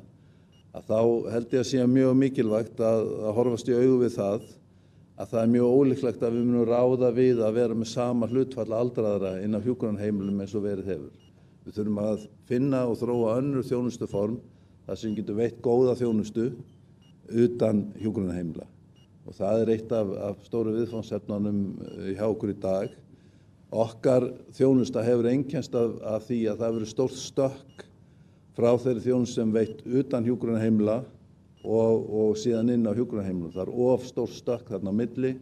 að þá held ég að sé mjög mikilvægt að horfast í augu við það að það er mjög ólíklegt að við munum ráða við að vera með sama hlutfall aldraðra inn á hjúkrunarheimilum eins og verið hefur. Við þurfum að finna og þróa önnur þjónustuform þar sem getur veitt góða þjónustu utan hjúkrunarheimila. Og það er eitt af stóru viðfangsefnunum hjá okkur í dag. Okkar þjónusta hefur einkennst af því að það verður stórt stökk frá þeirri þjónustu sem veitt utan hjúkrunarheimila og síðan inn á hjúkrunarheimilum. Það er stórt stökk þarna á milli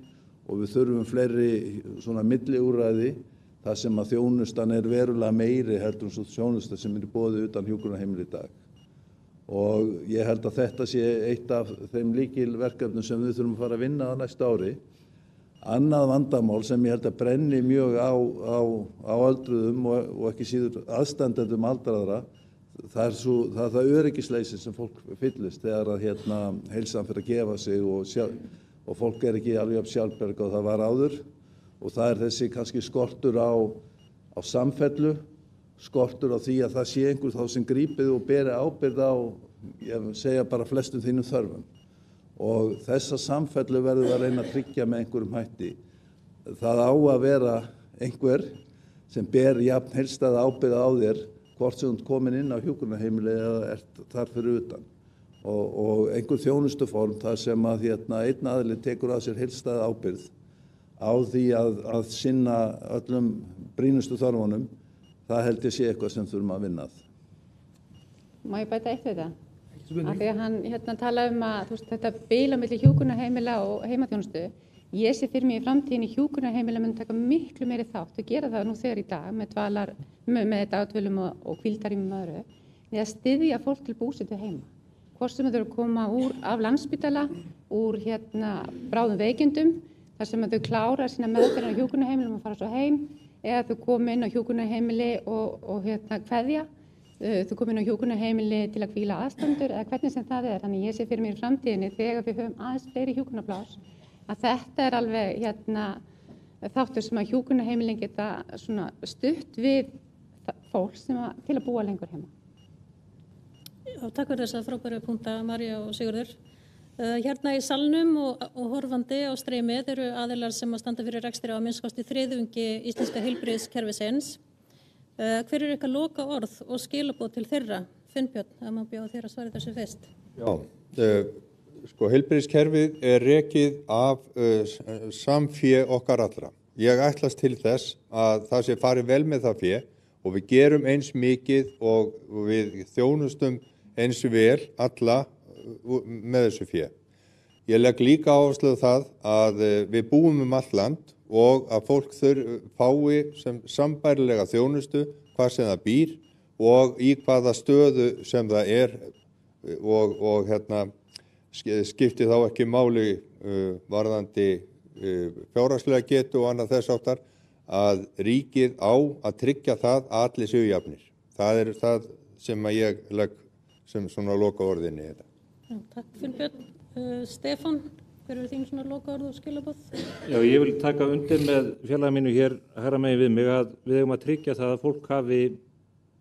og við þurfum fleiri svona milliúrræði þar sem að þjónustan er verulega meiri heldur en svo þjónusta sem er í boði utan hjúkrunarheimila í dag. Og ég held að þetta sé eitt af þeim lykilverkefnum sem við þurfum að fara að vinna á næsta ári. Annað vandamál sem ég held að brenni mjög á öldruðum og ekki síður aðstandendum aldraðra, það er það öryggisleysi sem fólk fyllist þegar að heilsan fyrir að gefa sig og fólk er ekki alveg sjálfbjarga og það var áður. Og það er þessi kannski skortur á samfellu, skortur á því að það sé einhver þá sem grípið og beri ábyrgð á, ég segja bara flestum þínum þörfum. Og þessa samfellu verður að reyna að tryggja með einhverjum hætti. Það á að vera einhver sem ber jafn heildstæða ábyrgð á þér, hvort sem þú ert komin inn á hjúkrunarheimili eða ert þar fyrir utan. Og einhver þjónustuform þar sem að einn aðili tekur að sér heildstæða ábyrgð á því að sinna öllum brýnustu þörfunum, það held ég sé eitthvað sem þurfum að vinna að. Má ég bæta eitt við það? Af því að hann talaði að þetta bil á milli hjúkrunarheimila og heimaþjónustu. Ég sé fyrir mig í framtíðinni hjúkrunarheimila mun taka miklu meiri þátt og gera það nú þegar í dag með dagdvölum og hvíldarrýmum og öðru, við að styðja fólk til búsetu heima. Hvort sem þau eru að koma af Landspítala, úr bráðum veikindum, þar sem þau klára sína meðferðir á hjúkrunarheimilum og fara svo heim, eða þau koma inn á hjúkrunarheimili og kveðja. Þau koma inn á hjúkrunarheimili til að hvíla aðstandur eða hvernig sem það er. Þannig ég sé fyrir mér í framtíðinni þegar við höfum aðeins fleiri hjúkrunarpláss að þetta er alveg þáttur sem að hjúkrunarheimilin geta stutt við fólk til að búa lengur heima. Já, takk fyrir þessa frábæru punkta María og Sigurður. Hérna í salnum og horfandi á streymið eru aðilar sem að standa fyrir rekstri á minnst kosti þriðjungi íslenska heilbrigðiskerfisins. Hver er ykkar loka orð og skilaboð til þeirra? Finnbjörn, að maður bjóða þér að svara þessu fyrst. Já, heilbrigðiskerfið er rekið af samfé okkar allra. Ég ætlast til þess að það sé farið vel með það fé og við gerum eins mikið og við þjónustum eins vel alla með þessu fé. Ég legg líka áherslu á það að við búum allt land og að fólk fái sem sambærilega þjónustu hvar sem það býr og í hvaða stöðu sem það er og skipti þá ekki máli varðandi fjárhagslega getu og annað þess áttar að ríkið á að tryggja það að allir séu jafnir. Það er það sem að ég legg sem svona loka orðinni í þetta. Já, takk Finnbjörn. Stefán, hver eru þín svona loka orð og skilaboð? Já, ég vil taka undir með félagi mínu hér herra megin við mig að við eigum að tryggja það að fólk hafi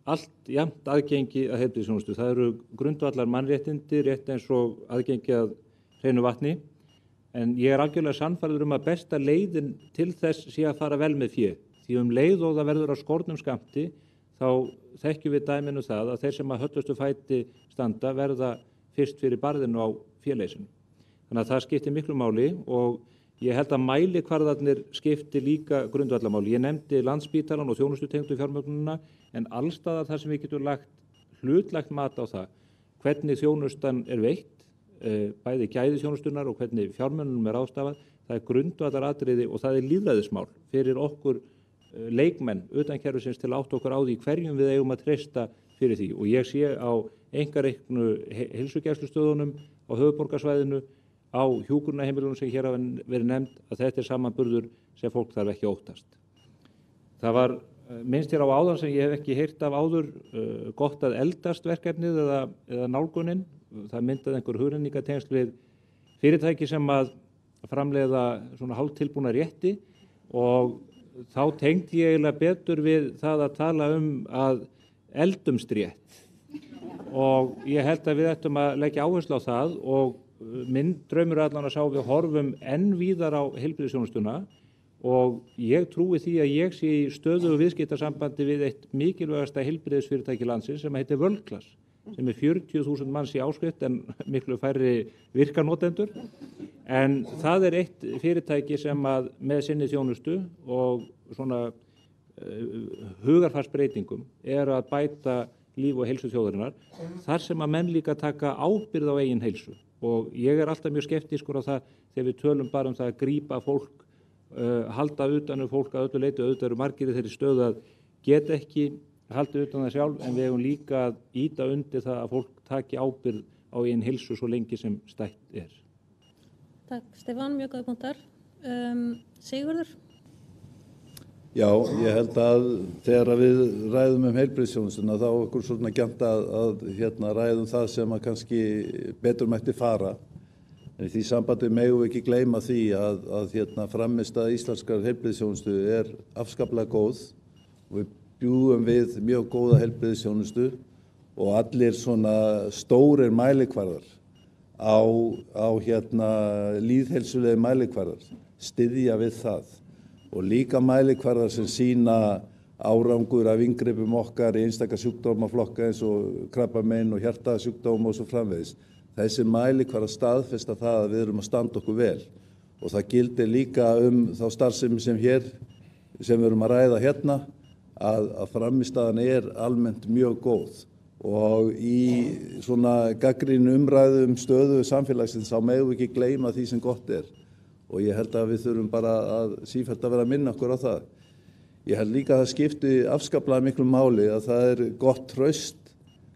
allt jafnt aðgengi að heilbrigðisþjónustu. Það eru grundvallar mannréttindi, rétt eins og aðgengi að hreinu vatni. En ég er algjörlega sannfærður að besta leiðin til þess sé að fara vel með fé. Því leið og það verður á skornum skammti, þá þekkjum við dæminu það að þeir sem að höllustu fæti standa verða fyrst fyrir barðinu á féleysinu. Þannig að það skiptir miklu máli og ég held að mælikvarðarnir skipti líka grundvallamáli. Ég nefndi Landspítalann og þjónustutengdu fjármögnunina en allstaðar þar sem við getum hlutlagt mat á það hvernig þjónustan er veitt, bæði gæði þjónustunar og hvernig fjármögnunum er ráðstafað. Það er grundvallaratriði og það er lífræðismál fyrir okkur leikmenn utan kerfisins til að átta okkur á því hverjum við eigum að treysta fyrir því. Og ég sé á einkareiknu heilsugæslustöðunum á höfuðborgarsvæðinu á hjúkrunarheimilunum sem hér hafa verið nefnd, að þetta er samanburður sem fólk þarf ekki að óttast. Það var minnst hér á áðan sem ég hef ekki heyrt af áður, gott að eldast verkefnið eða nálgunin. Það myndaði einhver hugrenningatengsl við fyrirtæki sem að framleiða svona hálftilbúna rétti og þá tengdi ég eiginlega betur við það að tala að eldumst rétt. Og ég held að við ættum að leggja áherslu á það og minn draumur allan að sjá við horfum enn víðar á heilbrigðisþjónustuna og ég trúi því að ég sé í stöðugu viðskiptasambandi við eitt mikilvægasta heilbrigðisfyrirtæki landsins sem heitir Worldclass, sem er 40.000 manns í áskrift en miklu færri virkanotendur. En það er eitt fyrirtæki sem að með sinni þjónustu og svona hugarfarsbreytingum er að bæta líf og heilsu þjóðarinnar, þar sem að menn líka taka ábyrgð á eigin heilsu. Og ég er alltaf mjög skeptískur á það þegar við tölum bara það að grípa fólk, halda utan fólk að öllu leyti, auðvitað eru margir í þeirri stöðu að geta ekki haldið utan það sjálf, en við eigum líka að ýta undir það að fólk taki ábyrgð á eigin heilsu svo lengi sem stætt er. Takk Stefán, mjög góða punktar. Sigurður? Já, ég held að þegar við ræðum heilbrigðisþjónustuna þá okkur svona gjarnt að ræðum það sem að kannski betur mætti fara. En í því sambandi megum við ekki gleyma því að frammistaða íslenskrar heilbrigðisþjónustu er afskaplega góð og við bjúum við mjög góða heilbrigðisþjónustu og allir svona stórir mælikvarðar á lýðheilsulegi mælikvarðar styðja við það. Og líka mælikvarðar sem sýna árangur af inngripum okkar í einstaka sjúkdómaflokka eins og krabbamein og hjartasjúkdóma og svo framvegis. Þessi mælikvarðar staðfesta það að við erum að standa okkur vel. Og það gildir líka þá starfsemi sem við erum að ræða hérna, að frammistaðan er almennt mjög góð. Og í svona gagnrýnu umræðu stöðu samfélagsins þá megum við ekki gleyma því sem gott er. Og ég held að við þurfum bara að sífellt að vera að minna okkur á það. Ég held líka að það skipti afskaplega miklu máli að það er gott traust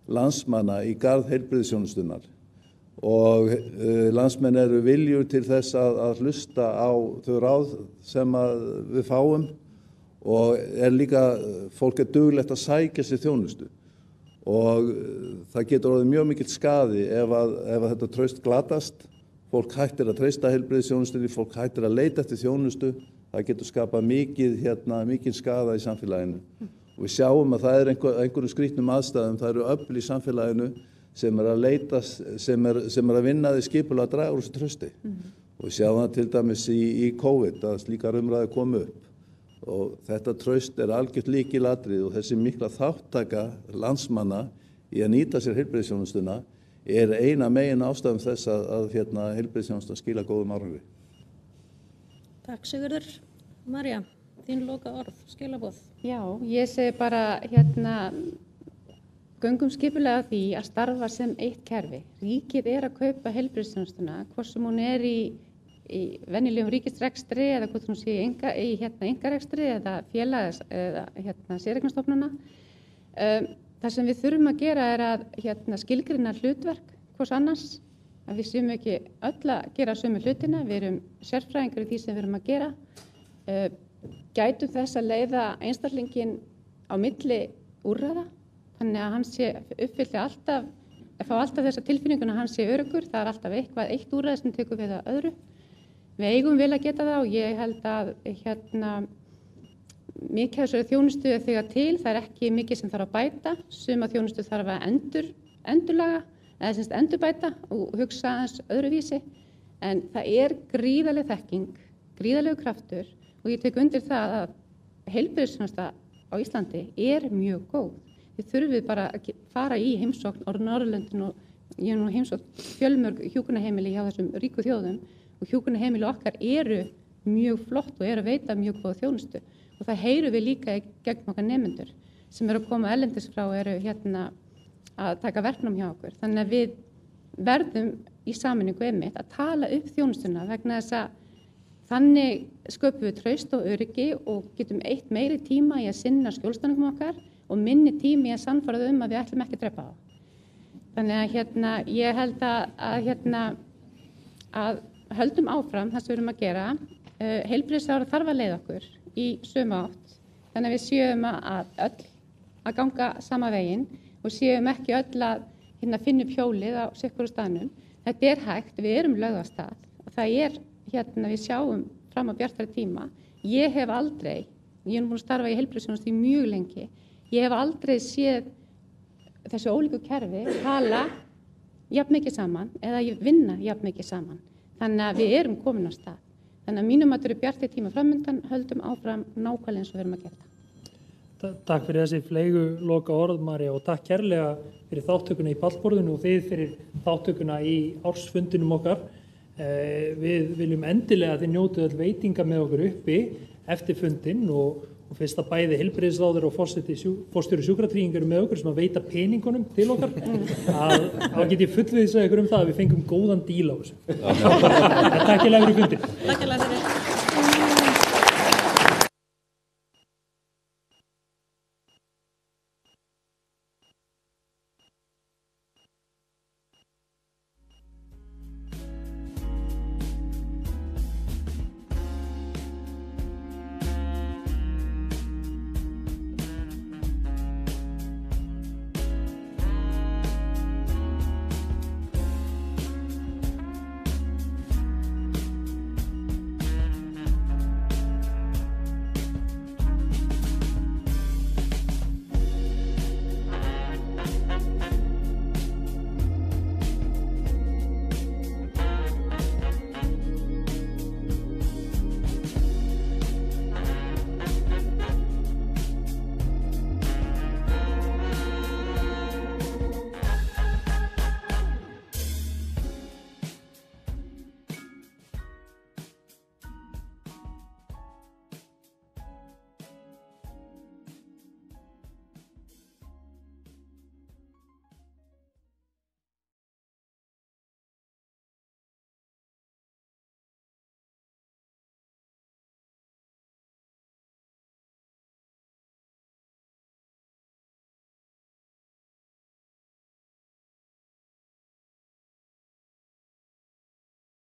landsmanna í garð heilbrigðisþjónustunnar. Og landsmenn eru viljugir til þess að hlusta á þau ráð sem við fáum og líka fólk er duglegt að sækja sér þjónustu. Og það getur orðið mjög mikill skaði ef þetta traust glatast. Fólk hættir að treysta heilbrigðisþjónustunni, fólk hættir að leita eftir þjónustu, það getur skapað mikið skaða í samfélaginu. Og við sjáum að það er einhverjum skrýtnum aðstæðum, það eru öfl í samfélaginu sem er að leita, sem er að vinna því skipulega að draga úr þessu trausti. Og við sjáum það til dæmis í COVID að slíkar umræður komu upp. Og þetta traust er algjört lykilatriði og þessi mikla þáttaka landsmanna í að nýta sér heilbrigðisþjónustuna er eina megin ástæðum þess að heilbrigðisþjónusta skila góðum árangri. Takk Sigurður. María, þín loka orð, skilaboð. Já, ég segi bara göngum skipulega því að starfa sem eitt kerfi. Ríkið er að kaupa heilbrigðisþjónustuna, hvort sem hún er í venjulegum ríkisrekstri eða hvort hún sé í einkarekstri eða félags eða séreignarstofnana. Það sem við þurfum að gera er að skilgreina hlutverk hvors annars, að við séum ekki öll að gera sömu hlutina, við erum sérfræðingar í því sem við erum að gera, gætum þess að leiða einstaklinginn á milli úrræða, þannig að hann sé uppfylli alltaf, að fá alltaf þessa tilfinninguna að hann sé öruggur, það er alltaf eitt úrræði sem tekur við að öðru. Við eigum vel að geta það og ég held að mikið af þessari þjónustu er þegar til, það er ekki mikið sem þarf að bæta, suma þjónustu þarf að endurlaga, eða endurbæta og hugsa aðeins öðruvísi, en það er gríðarleg þekking, gríðarlegur kraftur og ég tek undir það að heilbrigðisþjónusta á Íslandi er mjög góð. Við þurfum bara að fara í heimsókn á Norðurlöndin og ég nú heimsókn fjölmörg hjúkrunarheimili hjá þessum ríku þjóðum og hjúkrunarheimili okkar eru mjög flott og eru að veita mjög góða þjónustu. Og það heyrum við líka í gegnum okkar nemendur sem eru að koma erlendis frá eru að taka verknám hjá okkur. Þannig að við verðum í sameiningu einmitt að tala upp þjónustuna vegna þess að þannig sköpum við traust og öryggi og getum eitt meiri tíma í að sinna skjólstæðingum okkar og minni tími í að sannfæra þau að við ætlum ekki að drepa þá. Þannig að ég held að höldum áfram það sem við erum að gera. Heilbrigðisráðherra þarf að leiða okkur í sömu átt. Þannig að við séum að öll að ganga sama veginn og séum ekki öll að finna upp hjólið á sitthvoru staðnum. Þetta er hægt, við erum lögð af stað og það við sjáum fram á bjartari tíma. Ég hef aldrei, ég er búin að starfa í heilbrigðisþjónustu í mjög lengi, ég hef aldrei séð þessu ólíku kerfi tala jafn mikið saman eða vinna jafn mikið saman. Þannig að við erum komin á stað. Þannig að mínum að þetta eru bjartari tíma framundan, höldum áfram nákvæmlega eins og við erum að gera það. Takk fyrir þessi fleygu loka orð, María, og takk kærlega fyrir þáttökuna í pallborðinu og þið fyrir þáttökuna í ársfundinum okkar. Við viljum endilega að þið njótið öll veitinga með okkur uppi eftir fundin og fyrst að bæði heilbrigðisráðherra og forstjóri sjúkratrygginga eru með okkur sem að veita peningunum til okkar þá get ég fullvissað ykkur það að við fengum góðan díl á þessu. Takk fyrir fundin.